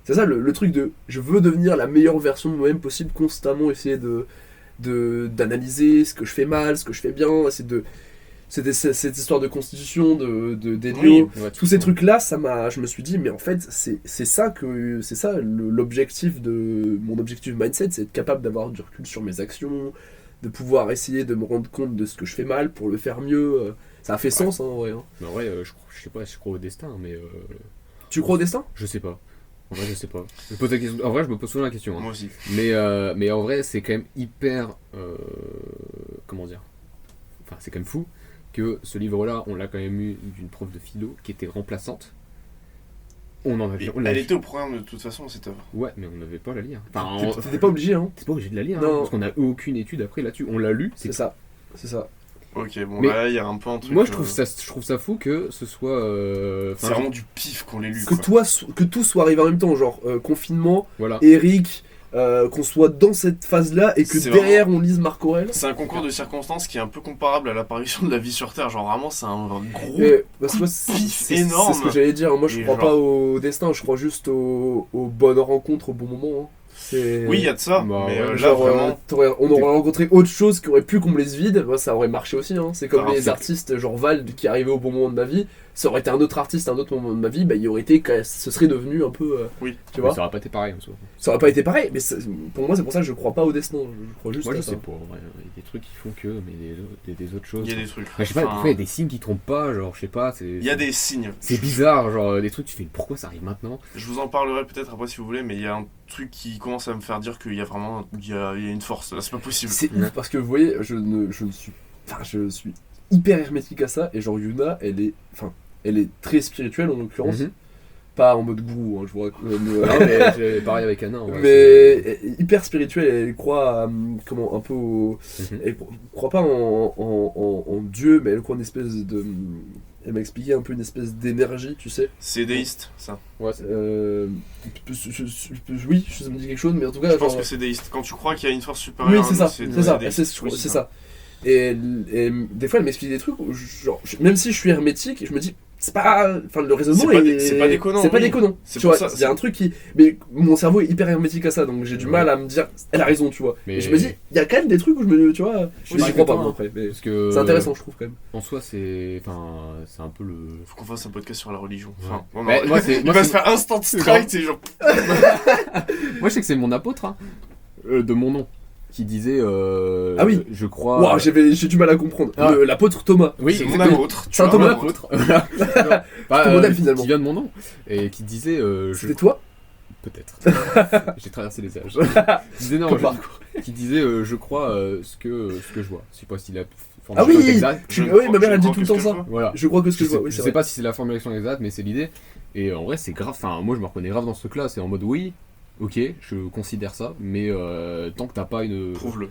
ça le truc de. Je veux devenir la meilleure version de moi-même possible, constamment essayer d'analyser ce que je fais mal, ce que je fais bien, essayer de. C'était cette histoire de constitution, d'Elio. Oui. Ouais, Tous ces trucs-là, je me suis dit, mais en fait, c'est ça l'objectif de mon objectif mindset, c'est être capable d'avoir du recul sur mes actions, de pouvoir essayer de me rendre compte de ce que je fais mal pour le faire mieux. Ça a fait sens, hein, en vrai. Hein. Mais en vrai, je sais pas, je crois au destin, mais Tu crois au destin? je sais pas. En vrai, je sais pas. Je me pose la question. En vrai, je me pose souvent la question. Hein. Moi aussi. Mais en vrai, c'est quand même hyper. Comment dire? Enfin, c'est quand même fou que ce livre-là, on l'a quand même eu d'une prof de philo qui était remplaçante. On en avait. Elle était au programme de toute façon, cette œuvre. Ouais, mais on n'avait pas à la lire. Enfin, T'étais pas obligé, hein. t'es pas obligé de la lire, Non. hein, parce qu'on a aucune étude après là-dessus. On l'a lu, C'est ça. C'est ça. Ok, bon, Mais là, il y a un peu un truc. Moi, je trouve ça fou que ce soit. C'est vraiment du pif qu'on l'ait lu. Que, quoi. que tout soit arrivé en même temps, genre confinement, Voilà. Eric, qu'on soit dans cette phase-là et que C'est derrière on lise Marc Aurèle. C'est un concours de circonstances qui est un peu comparable à l'apparition de la vie sur Terre. Genre, vraiment, c'est un gros. Parce que moi, pif c'est énorme. ce que j'allais dire. Moi, je Et crois genre- pas au destin, je crois juste aux bonnes rencontres au bon moment. Hein. Oui, il y a de ça, Bah, mais ouais, là, Genre, vraiment. on aurait rencontré autre chose qui aurait pu combler ce vide, moi, ça aurait marché aussi. Hein. C'est comme Alors, les c'est- artistes, genre Vald, qui arrivaient au bon moment de ma vie. Ça aurait été un autre artiste à un autre moment de ma vie, bah, il aurait été, ce serait devenu un peu. Oui. Tu vois, ça aurait pas été pareil en soi. ça aurait pas été pareil, mais pour moi, c'est pour ça que je crois pas au destin. Je crois juste Moi, à je ça. sais pas. En vrai, il y a des trucs qui font que, mais des autres choses. Il y a des trucs. Enfin, je sais pas, Enfin, parfois il y a des signes qui trompent pas, genre, je sais pas. il y a des signes. C'est bizarre, genre, des trucs, tu fais pourquoi ça arrive maintenant? Je vous en parlerai peut-être après si vous voulez, mais il y a un truc qui commence à me faire dire qu'il y a vraiment il y a une force. Là, c'est pas possible. C'est Ouais. ouf parce que vous voyez, je suis hyper hermétique à ça et genre Yuna, elle est très spirituelle en l'occurrence, Mhm. pas en mode gourou, hein, je vous raconte. Ah, mais c'est pareil avec Anna. en vrai, Mais elle est hyper spirituelle, elle croit comment un peu Mhm. elle croit pas en Dieu, mais elle croit en une espèce de. Elle m'a expliqué un peu une espèce d'énergie, tu sais. C'est déiste, ça. Ouais, c'est- Oui, ça me dit quelque chose, mais en tout cas. Je pense genre- que c'est déiste. Quand tu crois qu'il y a une force supérieure, Oui, c'est ça, c'est c'est ça, déiste. Oui, c'est ça. Et des fois, elle m'explique des trucs où, genre, même si je suis hermétique, je me dis, c'est pas, enfin le raisonnement c'est pas déconnant, c'est pas oui. déconnant, C'est tu pour vois, ça, il y a un truc qui, mais mon cerveau est hyper hermétique à ça, donc j'ai du Ouais. mal à me dire elle a raison, tu vois. Mais- Et je me dis il y a quand même des trucs où je me, tu vois, suis j'y crois pas d'accord, moi après, mais Parce que c'est intéressant je trouve quand même. En soi, c'est un peu le. Faut qu'on fasse un podcast sur la religion. Ouais. Enfin, Mais moi, c'est- il moi, va c'est- se faire instant strike, c'est genre. Moi, je sais que c'est mon apôtre, hein, de mon nom, qui disait. Ah oui. Je crois. Waouh, j'ai du mal à comprendre. Ah. L'apôtre Thomas. Oui, c'est mon exactement. apôtre. tu Saint vois, Thomas. mon Mon apôtre. Voilà. Bah, ton modèle, finalement. Qui vient de mon nom. Et qui disait. C'était toi? Peut-être. J'ai traversé les âges. Qui disait, non, Comme je- parcours. qui disait je crois ce que je vois. Je sais pas s'il a Ah oui, formulation exacte. Je oui, crois- ma mère je elle dit crois tout le que temps ce que ça. je vois. Voilà. Je crois que ce que je vois, oui, Je c'est sais vrai. pas si c'est la formulation exacte, mais c'est l'idée. Et en vrai, c'est grave. Enfin, moi, je me reconnais grave dans ce truc-là. C'est en mode oui, ok, je considère ça, mais tant que t'as pas une. Prouve-le.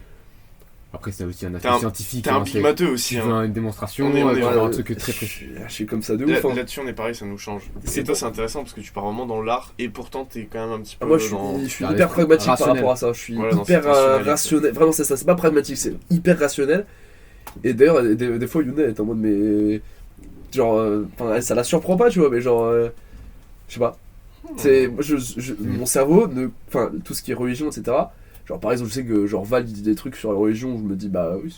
Après, c'est aussi un T'es aspect un- scientifique. T'es un hein, big c'est- matheux Tu aussi. veux Hein. une démonstration, On est tu veux vraiment- un truc très précis. Je suis comme ça de ouf. Hein. Là-dessus, on est pareil, ça nous change. C'est Et toi, bon. c'est intéressant parce que tu pars vraiment dans l'art et pourtant, t'es quand même un petit peu Ah, moi je dans. suis dans hyper l'esprit pragmatique par rationnel. rapport à ça. Je suis Voilà, dans hyper cette rationalité. rationnel. Vraiment, c'est ça. C'est pas pragmatique, c'est hyper rationnel. Et d'ailleurs, des fois, Yuna est en mode, mais. Genre. Enfin, ça la surprend pas, tu vois, mais genre. Je sais pas. C'est. Moi, mon cerveau, enfin, tout ce qui est religion, etc. Genre, par exemple, je sais que genre Val il dit des trucs sur la religion, je me dis, bah oui,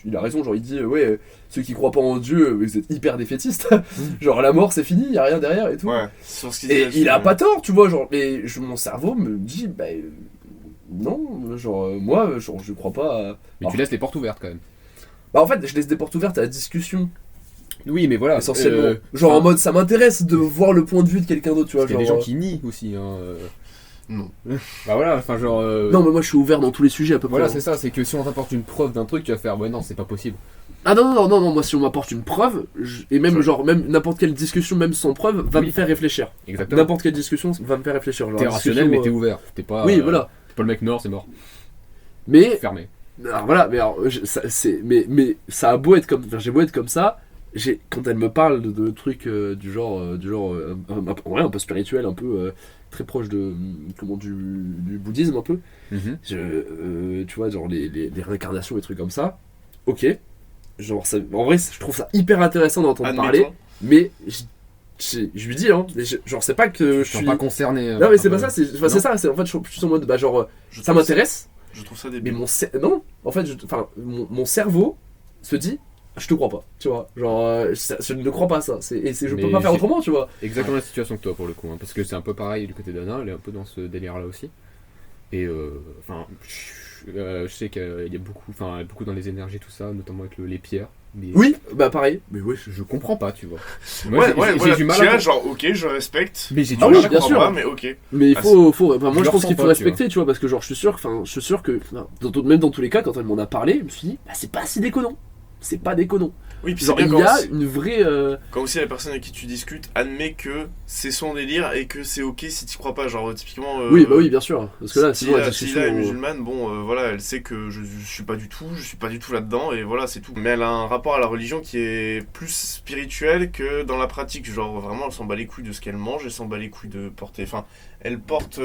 il a raison. Genre, il dit, ouais, ceux qui croient pas en Dieu, vous êtes hyper défaitistes. Genre, la mort, c'est fini, y a rien derrière et tout. Ouais, sur ce qu'il dit Et là-dessus, il a ouais. pas tort, tu vois, genre, mais mon cerveau me dit, bah non, genre, moi, genre, je crois pas. Mais tu laisses les portes ouvertes quand même. Bah, en fait, je laisse des portes ouvertes à la discussion, Oui, mais voilà. essentiellement. Genre, en mode, ça m'intéresse de voir le point de vue de quelqu'un d'autre, tu vois, Il y a genre. des gens qui nient aussi. Hein. Non. Bah voilà, enfin, genre. Non, mais moi, je suis ouvert dans tous les sujets à peu près. Voilà, hein. c'est ça, c'est que si on t'apporte une preuve d'un truc, tu vas faire, ouais, non, c'est pas possible. Ah non, moi, si on m'apporte une preuve, et même, Je- genre, même n'importe quelle discussion, même sans preuve, va Oui. me faire réfléchir. Exactement. N'importe quelle discussion va me faire réfléchir. Genre, T'es la rationnel, discussion, mais t'es ouvert. T'es pas. Oui, voilà. T'es pas le mec mort, c'est mort. Mais. Fermé. Alors voilà, mais, alors, mais ça a beau être comme, enfin, j'ai beau être comme ça, quand elle me parle de trucs du genre ouais, un peu spirituel, un peu très proche de du bouddhisme un peu, Mhm. tu vois, genre les réincarnations et trucs comme ça, ok, genre en vrai je trouve ça hyper intéressant d'entendre parler, Admettons. mais je lui dis, hein, genre c'est pas que je Je suis suis... pas concerné. Non mais c'est pas enfin, ça, c'est non. ça, c'est en fait je suis en mode, bah genre Je ça trouve m'intéresse. Je trouve ça Mais débile. non, en fait, mon cerveau se dit, je te crois pas, tu vois. Genre, je ne crois pas à ça. Je peux Mais pas faire c'est- autrement, tu vois. Exactement la situation que toi pour le coup, hein, parce que c'est un peu pareil du côté d'Anna, elle est un peu dans ce délire là aussi. Et enfin, je sais qu'il y a beaucoup dans les énergies tout ça, notamment avec les pierres. Mais Oui, bah pareil. Mais ouais. je comprends pas, tu vois. Ouais, j'ai du mal tu à vois, genre, ok, je respecte. Mais j'ai du Ah mal oui, à bien Je sûr. comprends pas, mais ok. Mais il Ah, faut enfin, je moi le je pense ressens qu'il faut pas, tu respecter, tu vois, parce que genre je suis sûr que même dans tous les cas, quand elle m'en a parlé, je me suis dit, bah c'est pas si déconnant. C'est pas déconnant. Oui, puis c'est Genre bien il quand, y a une vraie quand aussi la personne avec qui tu discutes admet que c'est son délire et que c'est ok si tu crois pas. Genre, typiquement. Oui, bah oui, bien sûr. Parce que là, si sinon la là discussion. elle est musulmane, bon, voilà, elle sait que je suis pas du tout là-dedans et voilà, c'est tout. Mais elle a un rapport à la religion qui est plus spirituel que dans la pratique. Genre, vraiment, elle s'en bat les couilles de ce qu'elle mange, elle s'en bat les couilles de porter. Enfin, elle porte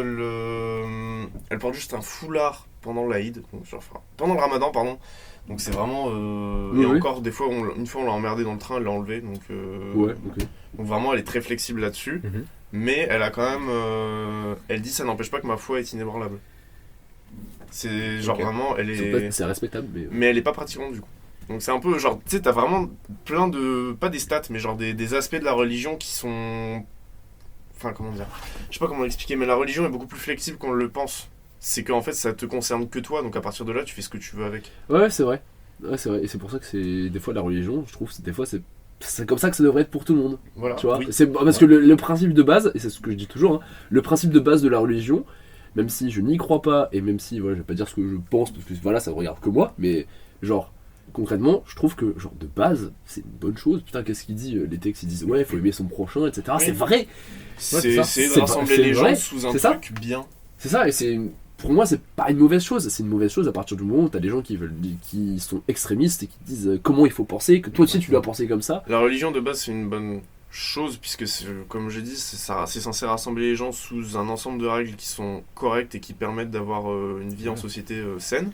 juste un foulard pendant l'Aïd, donc genre, enfin, pendant le Ramadan, pardon. Donc c'est vraiment. Oui, et oui. encore, des fois, une fois on l'a emmerdée dans le train, elle l'a enlevé. Donc, Ouais, ok. donc vraiment, elle est très flexible là-dessus. Mhm. Mais elle a quand même. Elle dit ça n'empêche pas que ma foi est inébranlable. C'est genre Ok. vraiment, elle est. C'est respectable, mais. Mais elle est pas pratiquante du coup. Donc c'est un peu genre, tu sais, t'as vraiment plein de. Pas des stats, mais genre des aspects de la religion qui sont. Enfin, comment dire. Je sais pas comment l'expliquer, mais la religion est beaucoup plus flexible qu'on le pense. C'est qu'en fait, ça te concerne que toi, donc à partir de là, tu fais ce que tu veux avec. Ouais, c'est vrai. Ouais, c'est vrai. Et c'est pour ça que c'est des fois la religion, je trouve, des fois c'est comme ça que ça devrait être pour tout le monde. Voilà. Tu vois, Oui. c'est parce que le principe de base, et c'est ce que je dis toujours, hein, le principe de base de la religion, même si je n'y crois pas et même si voilà, je vais pas dire ce que je pense parce que voilà, ça ne regarde que moi, mais genre concrètement, je trouve que genre de base, c'est une bonne chose. Putain, qu'est-ce qu'ils disent les textes, ils disent ouais, il faut aimer son prochain, etc. Oui. C'est vrai, C'est ça. c'est de C'est rassembler c'est les vrai. gens sous un C'est ça. truc bien. c'est ça, et pour moi, c'est pas une mauvaise chose. C'est une mauvaise chose à partir du moment où t'as des gens qui sont extrémistes et qui disent comment il faut penser, que toi aussi tu dois penser comme ça. La religion de base, c'est une bonne chose, puisque comme j'ai dit, c'est censé rassembler les gens sous un ensemble de règles qui sont correctes et qui permettent d'avoir une vie en société saine.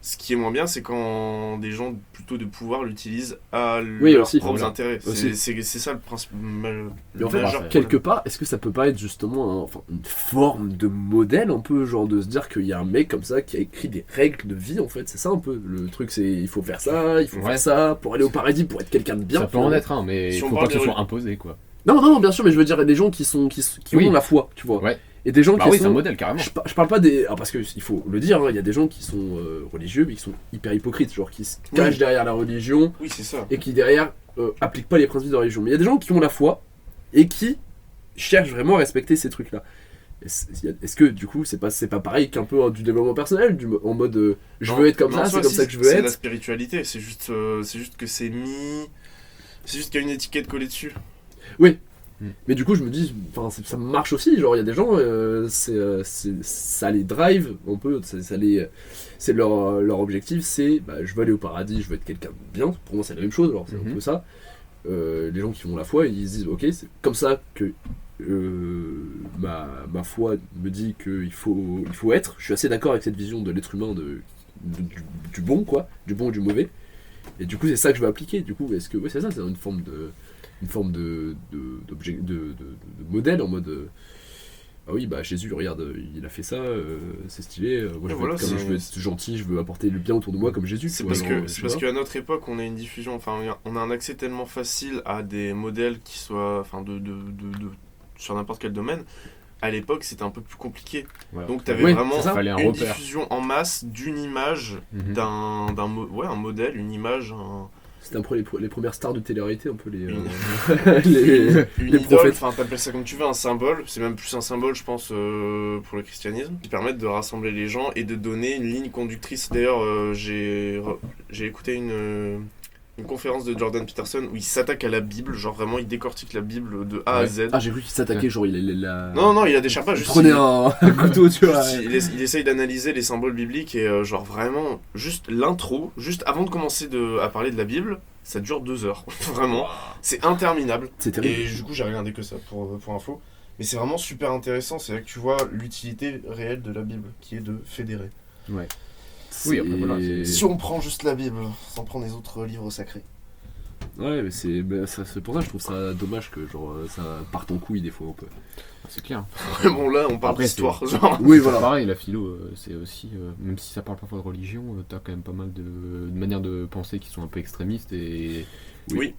Ce qui est moins bien, c'est quand des gens plutôt de pouvoir l'utilisent à Oui, leurs aussi, propres voilà. intérêts. Aussi. C'est ça le principe Mais en fait, majeur. quelque part, est-ce que ça peut pas être justement une forme de modèle un peu, genre de se dire qu'il y a un mec comme ça qui a écrit des règles de vie en fait, c'est ça un peu le truc, c'est il faut faire ça, il faut Ouais. faire ça pour aller au paradis, pour être quelqu'un de bien. Ça peut en être un, mais Si il on faut parle pas que ce des soit imposé, quoi. Non, bien sûr, mais je veux dire des gens qui Oui. ont la foi, tu vois. Ouais. Et des gens Bah qui oui, c'est un sont. modèle, carrément. Je parle pas des. Ah, parce qu'il faut le dire, hein, il y a des gens qui sont religieux mais qui sont hyper hypocrites, genre qui se cachent Oui. derrière la religion Oui, c'est ça. et qui derrière appliquent pas les principes de la religion. Mais il y a des gens qui ont la foi et qui cherchent vraiment à respecter ces trucs-là. Est-ce que du coup c'est pas pareil qu'un peu du développement personnel, en mode je veux être comme ça, c'est comme ça que je veux C'est la être. spiritualité, c'est juste que c'est mis. C'est juste qu'il y a une étiquette collée dessus. Mais du coup je me dis, enfin ça marche aussi, genre il y a des gens, ça les drive un peu, c'est leur objectif, c'est je veux aller au paradis, je veux être quelqu'un de bien. Pour moi c'est la même chose, alors c'est un Mhm. peu ça. Les gens qui ont la foi, ils se disent ok c'est comme ça que ma foi me dit qu'il faut être. Je suis assez d'accord avec cette vision de l'être humain du bon quoi, du bon et du mauvais. Et du coup c'est ça que je veux appliquer. Du coup est-ce que c'est ça, c'est une forme de modèle en mode ah oui Jésus regarde il a fait ça, c'est stylé, moi je veux, voilà, je veux être gentil, je veux apporter le bien autour de moi comme Jésus. C'est tu parce vois, que genre, je c'est sais parce pas. qu'à notre époque, on a une diffusion, enfin, on a un accès tellement facile à des modèles qui soient, enfin, sur n'importe quel domaine. À l'époque, c'était un peu plus compliqué. Voilà. Donc, tu avais Oui, vraiment c'est ça. Fallait un une repère. diffusion en masse d'une image, Mhm. un modèle, une image, C'était un peu les premières stars de télé-réalité, un peu les une les idole, prophètes. enfin, t'appelles ça comme tu veux, un symbole. C'est même plus un symbole, je pense, pour le christianisme, qui permettent de rassembler les gens et de donner une ligne conductrice. D'ailleurs, j'ai écouté une conférence de Jordan Peterson où il s'attaque à la Bible, genre vraiment il décortique la Bible de A à Ouais. Z. Ah, j'ai cru qu'il s'attaquait, genre il a. Non, il a des Sherpas, Il juste prenait un couteau, tu vois. juste, il essaye d'analyser les symboles bibliques et genre vraiment, juste l'intro, juste avant de commencer à parler de la Bible, ça dure 2 heures. Vraiment, c'est interminable. C'est terrible. Et du coup, j'ai regardé que ça pour info. Mais c'est vraiment super intéressant, c'est là que tu vois l'utilité réelle de la Bible, qui est de fédérer. Ouais. Oui, après, voilà, c'est- Si on prend juste la Bible, sans prendre les autres livres sacrés. Ouais, mais c'est pour ça que je trouve ça dommage que genre ça parte en couille des fois un peu. C'est clair. Bon, là, on parle Après, d'histoire, genre. Oui, C'est voilà. pareil, la philo, c'est aussi, même si ça parle parfois de religion, t'as quand même pas mal de manières de penser qui sont un peu extrémistes et. Oui.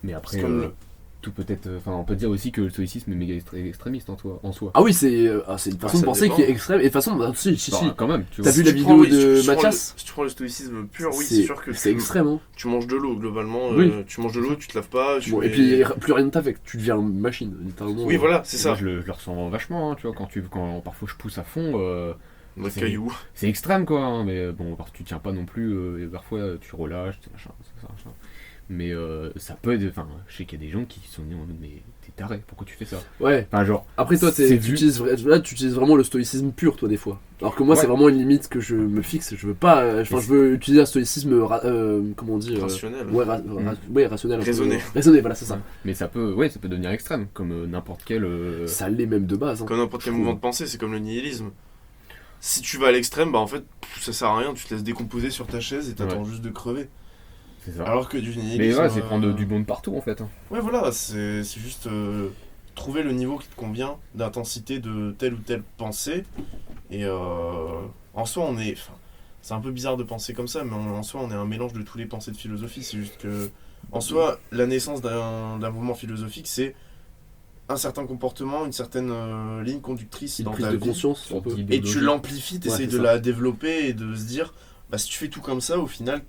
Mais après, C'est comme le- tout peut être. Enfin, on peut dire aussi que le stoïcisme est méga extrémiste en soi. Ah oui, c'est une façon ça de penser dépend. qui est extrême. Et de toute façon, si. Enfin, quand même, tu T'as vois. vu la vidéo de si tu prends Mathias si tu prends le stoïcisme pur, oui, c'est sûr que c'est extrême. Hein. tu manges de l'eau, globalement. Oui. Tu manges de l'eau, tu te laves pas. Bon, et puis plus rien ne t'affecte, tu deviens une machine, littéralement. Oui, voilà, c'est Moi, ça. je le ressens vachement, hein, tu vois, quand parfois je pousse à fond, Mode c'est- caillou. c'est extrême quoi, hein, mais bon, tu tiens pas non plus, et parfois tu relâches, machin, machin. Mais ça peut être. Enfin, je sais qu'il y a des gens qui sont nés en mode, mais t'es taré, pourquoi tu fais ça? Ouais. Enfin, genre, Après, toi, c'est tu vu. utilises vraiment le stoïcisme pur, toi, des fois. Alors que moi, Ouais. c'est vraiment une limite que je me fixe. Je veux pas. Enfin, Et je veux utiliser un stoïcisme. Comment on dit Rationnel. Ouais, ouais, rationnel. un peu. Raisonné. Raisonné, voilà, c'est ça. Mais ça peut devenir extrême, comme n'importe quel. Ça l'est même de base. Hein. Comme n'importe quel Je mouvement trouve. de pensée, c'est comme le nihilisme. Si tu vas à l'extrême, bah en fait, ça sert à rien, tu te laisses décomposer sur ta chaise et t'attends juste de crever. C'est ça. Alors que du nihilisme. Mais ouais, c'est prendre du bon de partout en fait. Hein. Ouais, voilà, c'est juste trouver le niveau qui te convient d'intensité de telle ou telle pensée. Et en soi, on est. Enfin, c'est un peu bizarre de penser comme ça, mais en soi, on est un mélange de tous les pensées de philosophie. C'est juste que. En soi, la naissance d'un mouvement philosophique, c'est un certain comportement, une certaine ligne conductrice Une dans prise ta de vie. conscience, un peu. Et tu l'amplifies, t'essayes Ouais, de c'est ça. la développer et de se dire, bah si tu fais tout comme ça, au final,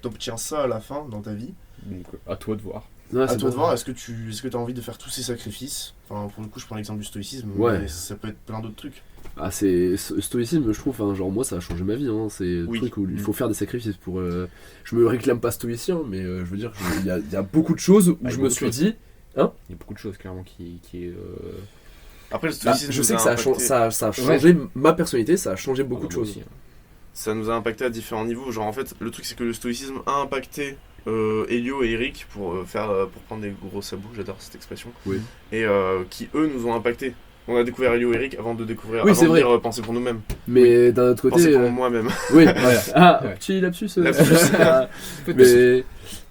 t'obtiens ça à la fin dans ta vie. Donc à toi de voir. Ouais, À c'est toi de bon. voir, est-ce que t'as envie de faire tous ces sacrifices? Enfin, pour le coup, je prends l'exemple du stoïcisme, Ouais. mais ça peut être plein d'autres trucs. Ah, c'est stoïcisme, je trouve. Hein, genre, moi, ça a changé ma vie. Hein, c'est le Oui. truc où il faut faire des sacrifices pour. Je me réclame pas stoïcien, mais je veux dire, il y a beaucoup de choses où Ah, il y a je me beaucoup de suis choses. dit. Il y a beaucoup de choses clairement qui est. Après, le Bah, stoïcisme, je nous sais a que ça a, impacté- ça a changé ma personnalité, ça a changé beaucoup de Moi choses. aussi, hein. ça nous a impacté à différents niveaux. Genre, en fait, le truc, c'est que le stoïcisme a impacté Elio et Eric pour prendre des gros sabots, j'adore cette expression. Oui. Et qui, eux, nous ont impacté. On a découvert Elio et Eric avant de découvrir, Oui, avant c'est de vrai. dire penser pour nous-mêmes. Mais d'un autre côté. Penser pour moi-même. Oui, Ah, petit lapsus. Lapsus. Mais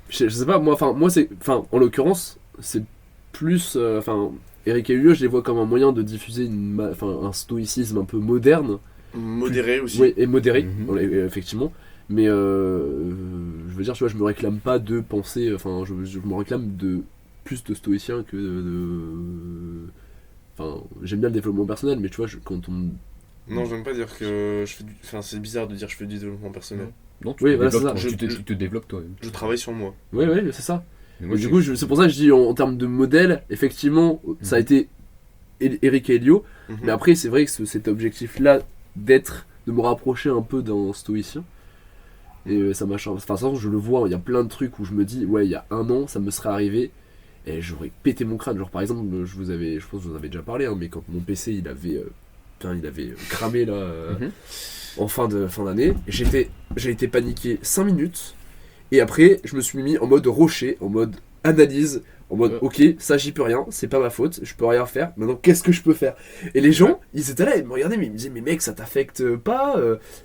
je sais pas, moi c'est. Enfin, en l'occurrence, c'est plus. Eric et Elio, je les vois comme un moyen de diffuser un stoïcisme un peu moderne. Modéré aussi. Oui, et modéré, Mhm. effectivement. Mais je veux dire, tu vois, je me réclame pas de penser. Enfin, je me réclame de plus de stoïcien que Enfin, j'aime bien le développement personnel, mais tu vois, quand on. Non, j'aime pas dire que je fais du... Enfin, c'est bizarre de dire que je fais du développement personnel. Non, Oui, te voilà, c'est développes, ça. tu te développes toi-même. Je travaille sur moi. Oui, c'est ça. Mais moi, Et du coup, c'est pour ça que je dis en termes de modèle, effectivement, ça a été Eric et Elio. Mhm. Mais après, c'est vrai que cet objectif-là de me rapprocher un peu d'un stoïcien, et ça m'a changé. Enfin, de toute façon, je le vois, il y a plein de trucs où je me dis, ouais, il y a un an, ça me serait arrivé, et j'aurais pété mon crâne. Genre, par exemple, je pense que je vous en avais déjà parlé, hein, mais quand mon PC, il avait cramé là, Mhm. en fin d'année, j'ai été paniqué 5 minutes, et après, je me suis mis en mode rocher, en mode analyse, en mode ok, ça j'y peux rien, c'est pas ma faute, je peux rien faire, maintenant qu'est-ce que je peux faire? Et les gens, ils étaient là, ils me regardaient, mais ils me disaient, mais mec, ça t'affecte pas,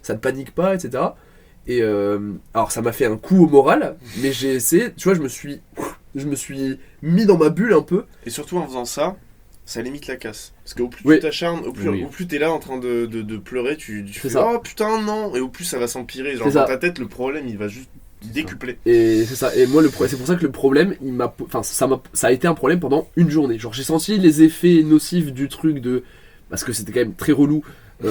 ça te panique pas, etc. Et alors ça m'a fait un coup au moral, mais j'ai essayé, tu vois, je me suis mis dans ma bulle un peu. Et surtout en faisant ça, ça limite la casse. Parce qu'au plus Oui. tu t'acharnes, au Oui. plus t'es là en train de pleurer, tu C'est fais ça. oh putain non, et au plus ça va s'empirer. Genre C'est ça. dans ta tête, le problème il va juste décupler. Et c'est ça, et moi c'est pour ça que le problème, ça a été un problème pendant une journée. Genre j'ai senti les effets nocifs du truc parce que c'était quand même très relou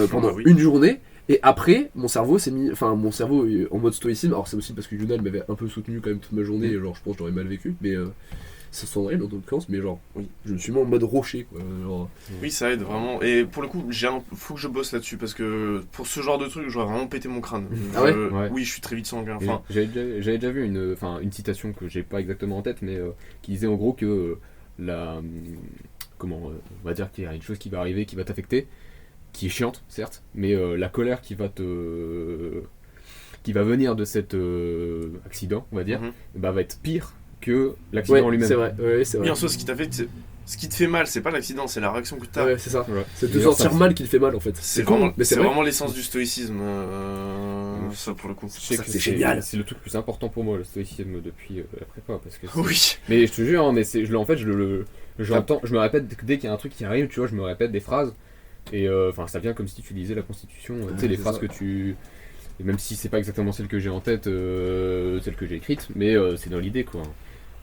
pendant Bah oui. une journée. Et après, mon cerveau en mode stoïcisme. Alors c'est aussi parce que Yuna elle m'avait un peu soutenu quand même toute ma journée. Et genre je pense que j'aurais mal vécu, mais ça s'en est dans l'occurrence. Mais genre oui, je me suis mis en mode rocher quoi. Genre, Oui, ça aide vraiment. Et pour le coup, faut que je bosse là-dessus parce que pour ce genre de truc, j'aurais vraiment pété mon crâne. Ah ouais Ouais. Oui, je suis très vite sanguin. Et Enfin, j'avais déjà vu une citation que j'ai pas exactement en tête, mais qui disait en gros que on va dire qu'il y a une chose qui va arriver, qui va t'affecter, qui est chiante, certes, mais la colère qui va venir de cet accident, on va dire, mhm. bah, va être pire que l'accident ouais, lui-même. c'est vrai. Ouais, c'est vrai. Oui, en soi, ce qui te fait mal, c'est pas l'accident, c'est la réaction que t'as. Ouais, c'est ça. Voilà. C'est de D'ailleurs, sentir ça, mal qu'il fait mal en fait. C'est con, vraiment, mais c'est vrai. vraiment l'essence du stoïcisme, ça pour le coup. je sais ça que que c'est génial. C'est le truc le plus important pour moi, le stoïcisme, depuis la prépa. Parce que c'est- Oui. Mais je te jure, hein, mais en fait, j'entends, je me répète, dès qu'il y a un truc qui arrive, tu vois, je me répète des phrases. Et enfin, ça vient comme si tu lisais la Constitution, tu sais, les c'est phrases ça. que tu. Et même si c'est pas exactement celle que j'ai en tête, celle que j'ai écrite, mais c'est dans l'idée, quoi.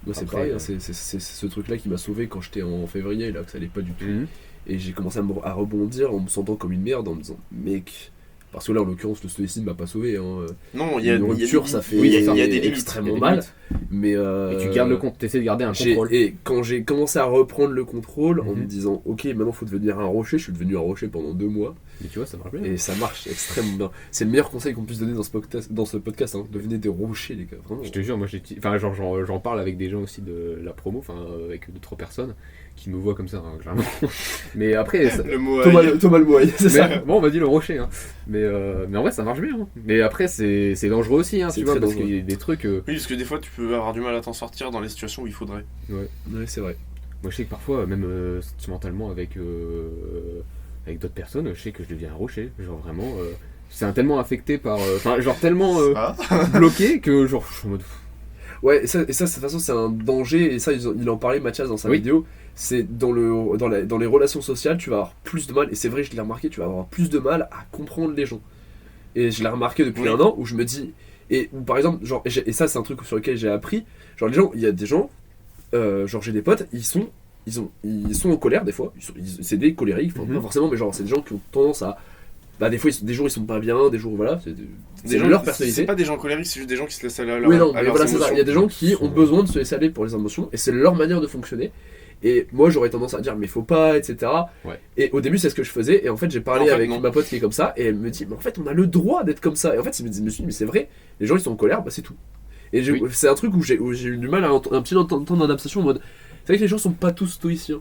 Moi c'est Après, pareil, hein, c'est ce truc là qui m'a sauvé quand j'étais en février là, que ça allait pas du tout. Mhm. Et j'ai commencé à rebondir en me sentant comme une merde, en me disant mec. Parce que là en l'occurrence le stoïcisme m'a pas sauvé. Hein. Non, il y a Une des rupture, limites. ça fait Oui, il y a des Il y a extrêmement des mal. limites. Mais Et tu gardes le compte, t'essaies de garder un contrôle. Et quand j'ai commencé à reprendre le contrôle en Mhm. me disant ok maintenant faut devenir un rocher, je suis devenu un rocher pendant 2 mois. Mais tu vois, ça marche bien. Et ça marche extrêmement bien. C'est le meilleur conseil qu'on puisse donner dans ce podcast, hein. Devenez des rochers les gars, vraiment. Je te jure, moi enfin, genre, j'en parle avec des gens aussi de la promo, enfin avec 2-3 personnes qui me voient comme ça, hein, clairement. Mais après, Le mot Thomas aïe. le Moy, c'est ça. mais, bon, on va dire le rocher, hein. Mais en vrai, ça marche bien. Hein. Mais après, c'est dangereux aussi, hein, C'est tu vois, très parce dangereux. qu'il y a des trucs. Oui, parce que des fois tu peux avoir du mal à t'en sortir dans les situations où il faudrait. Ouais, c'est vrai. Moi, je sais que parfois, même sentimentalement avec d'autres personnes, je sais que je deviens un rocher. Genre vraiment, c'est tellement affecté par. Enfin, genre tellement Ah. bloqué que genre, je suis en mode. Ouais, et ça, de toute façon, c'est un danger, et ça, il en parlait, Mathias, dans sa Oui. vidéo. C'est dans les relations sociales, tu vas avoir plus de mal, et c'est vrai, je l'ai remarqué, tu vas avoir plus de mal à comprendre les gens. Et je l'ai remarqué depuis Oui. un an, où je me dis. Et où, par exemple, genre, et ça, c'est un truc sur lequel j'ai appris. Genre, les gens, il y a des gens, genre, j'ai des potes, ils sont en colère des fois, c'est des colériques, enfin, Mhm. pas forcément, mais genre, c'est des gens qui ont tendance à. Bah, des fois, des jours, ils sont pas bien, des jours, voilà, c'est Des gens- leur personnalité. C'est pas des gens colériques, c'est juste des gens qui se laissent aller à Oui, non, à mais leurs voilà, c'est ça. émotions. Il y a des gens qui ont Sont- besoin de se laisser aller pour les émotions, et c'est leur manière de fonctionner. Et moi, j'aurais tendance à dire, mais faut pas, etc. Ouais. Et au début, c'est ce que je faisais. Et en fait, j'ai parlé En fait, avec non. ma pote qui est comme ça, et elle me dit, mais en fait, on a le droit d'être comme ça. Et en fait, je me suis dit, mais c'est vrai, les gens, ils sont en colère, bah c'est tout. Et Oui. c'est un truc où j'ai eu du mal à un petit temps d'adaptation en mode, c'est vrai que les gens sont pas tous stoïciens.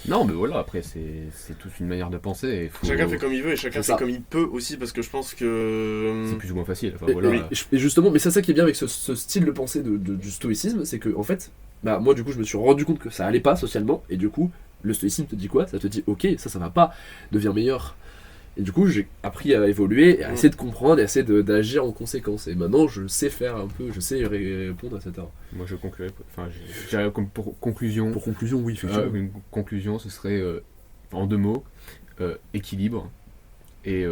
Non, mais voilà, après, c'est toute une manière de penser. Et faut... Chacun fait comme il veut et chacun C'est fait ça. comme il peut aussi parce que je pense que. C'est plus ou moins facile. Enfin, Et, voilà. et justement, mais c'est ça qui est bien avec ce style de pensée du stoïcisme, c'est que en fait, bah moi du coup je me suis rendu compte que ça allait pas socialement, et du coup Le stoïcisme te dit quoi? Ça te dit ok, ça va pas, deviens meilleur. Et du coup, j'ai appris à évoluer, et à essayer de comprendre, et à essayer d'agir en conséquence. Et maintenant, je sais faire un peu, je sais répondre, etc. Moi, je conclurai. Enfin, j'irais comme pour conclusion. Pour conclusion, oui, effectivement. Une conclusion, ce serait en 2 mots équilibre et.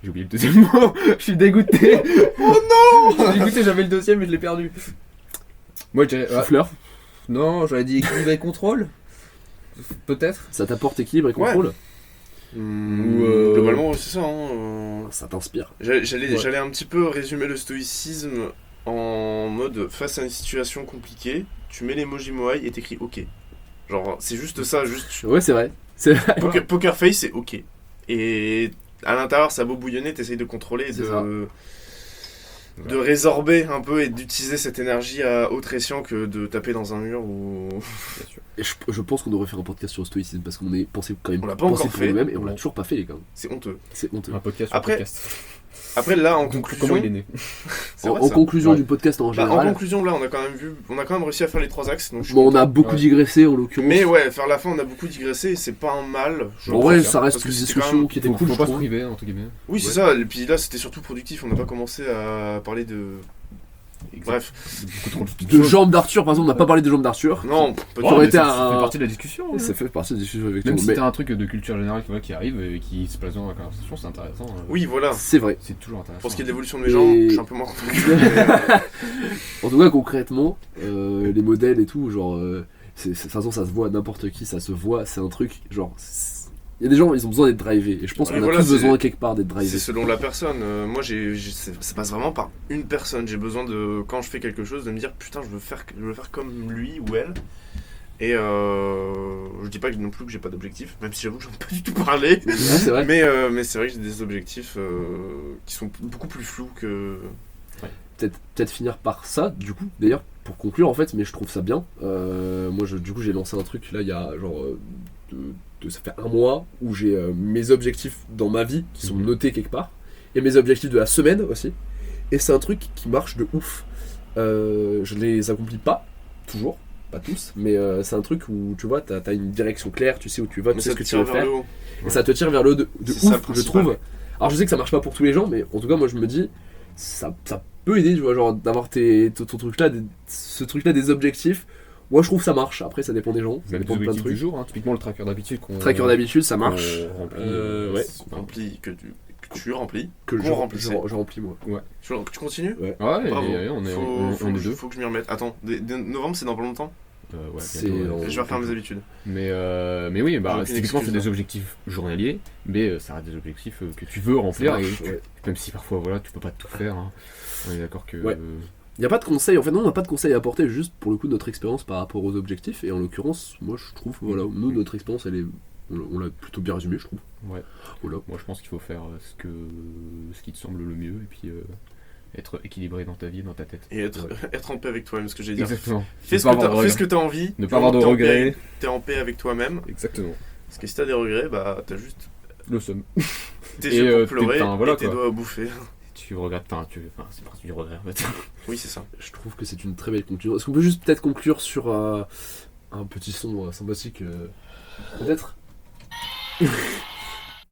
J'ai oublié le deuxième mot. Je suis dégoûté. Oh non. Je suis dégoûté. J'avais le deuxième, mais je l'ai perdu. Moi, je dirais. Fleur. Non, j'aurais dit équilibre et contrôle. Peut-être. Ça t'apporte équilibre et contrôle. Globalement, c'est ça. Hein, Ça t'inspire. J'allais un petit peu résumer le stoïcisme en mode face à une situation compliquée, tu mets l'emoji Moai et t'écris OK. Genre, c'est juste ça. Ouais, c'est vrai. C'est vrai. Poker face, c'est OK. Et à l'intérieur, ça a beau bouillonner, t'essayes de contrôler, de résorber un peu et d'utiliser cette énergie à autre escient que de taper dans un mur ou. Bien sûr. Et je pense qu'on devrait faire un podcast sur le stoïcisme parce qu'on est pensé quand même. On l'a pas encore fait. Nous-mêmes et on l'a toujours pas fait, les gars. C'est honteux. C'est honteux. Un podcast. Sur podcast. Après, là, en Donc, conclusion. comment il est né? En conclusion du podcast en général. En conclusion, là, on a quand même réussi à faire les 3 axes. Donc on a beaucoup digressé en l'occurrence. Mais ouais, vers la fin, on a beaucoup digressé et c'est pas un mal. En vrai, ça reste une discussion qui était cool. Faut pas se priver, entre guillemets. Oui, c'est ça. Et puis là, c'était surtout productif. On n'a pas commencé à parler de. Bref. De jambes d'Arthur, par exemple, on n'a pas parlé des jambes d'Arthur. Non, ça fait partie de la discussion. Ça fait partie de la discussion avec Même si t'as un truc de culture générale qui arrive et qui se place dans la conversation, c'est intéressant. Oui, voilà. C'est vrai. C'est toujours intéressant. Pour ce qui est de l'évolution de mes jambes, je suis un peu moins convaincu. En tout cas, concrètement, les modèles et tout, genre, de toute façon, ça se voit à n'importe qui, ça se voit, c'est un truc, genre. Il y a des gens, ils ont besoin d'être drivés. Et je pense qu'on a tous besoin quelque part d'être drivés. C'est selon la personne. Moi, ça passe vraiment par une personne. J'ai besoin de, quand je fais quelque chose, de me dire putain, je veux faire comme lui ou elle. Et je dis pas non plus que j'ai pas d'objectifs, même si j'avoue que j'en ai pas du tout parlé. Ouais, c'est vrai. Mais c'est vrai que j'ai des objectifs qui sont beaucoup plus flous que. Ouais. Peut-être finir par ça, du coup, d'ailleurs, pour conclure en fait, mais je trouve ça bien. Moi, du coup, j'ai lancé un truc là, il y a genre. Ça fait 1 mois où j'ai mes objectifs dans ma vie qui sont notés quelque part et mes objectifs de la semaine aussi, et c'est un truc qui marche de ouf. Je les accomplis pas toujours, pas tous, mais c'est un truc où tu vois t'as une direction claire, tu sais où tu vas, tu sais ce que tu veux faire et ça te tire vers le haut de ouf, je trouve. Alors je sais que ça marche pas pour tous les gens, mais en tout cas moi je me dis ça peut aider, tu vois, genre d'avoir ton truc là, ce truc là des objectifs. Moi je trouve que ça marche, après ça dépend des gens, ça dépend de plein de trucs. Du jour, hein. Typiquement le tracker d'habitude. Tracker d'habitude ça marche. Ouais. Que tu remplis. Que je remplis moi. Ouais. Tu continues? Ouais, bravo. on est deux. Faut que je m'y remette. Attends, novembre c'est dans pas longtemps? Ouais, je vais refaire mes habitudes. Mais oui, typiquement c'est des objectifs journaliers, mais ça reste des objectifs que tu veux remplir, même si parfois voilà, tu peux pas tout faire. Hein. On est d'accord que. Ouais. Il n'y a pas de conseils, en fait non, on n'a pas de conseils à apporter, juste pour le coup notre expérience par rapport aux objectifs, et en l'occurrence, moi je trouve, voilà, nous notre expérience on l'a plutôt bien résumé je trouve. Ouais. Voilà. Moi je pense qu'il faut faire ce qui te semble le mieux, et puis être équilibré dans ta vie, dans ta tête. Et être en paix avec toi-même, ce que j'ai dit. Exactement. Fais ce que tu as envie. Ne pas avoir de regrets. T'es en paix avec toi-même. Exactement. Parce que si t'as des regrets, bah t'as juste le seum. Tes yeux pour pleurer et tes doigts à bouffer. Tu regrettes pas, c'est parti du regret en fait. Oui, c'est ça. Je trouve que c'est une très belle conclusion. Est-ce qu'on peut juste peut-être conclure sur un petit son sympathique peut-être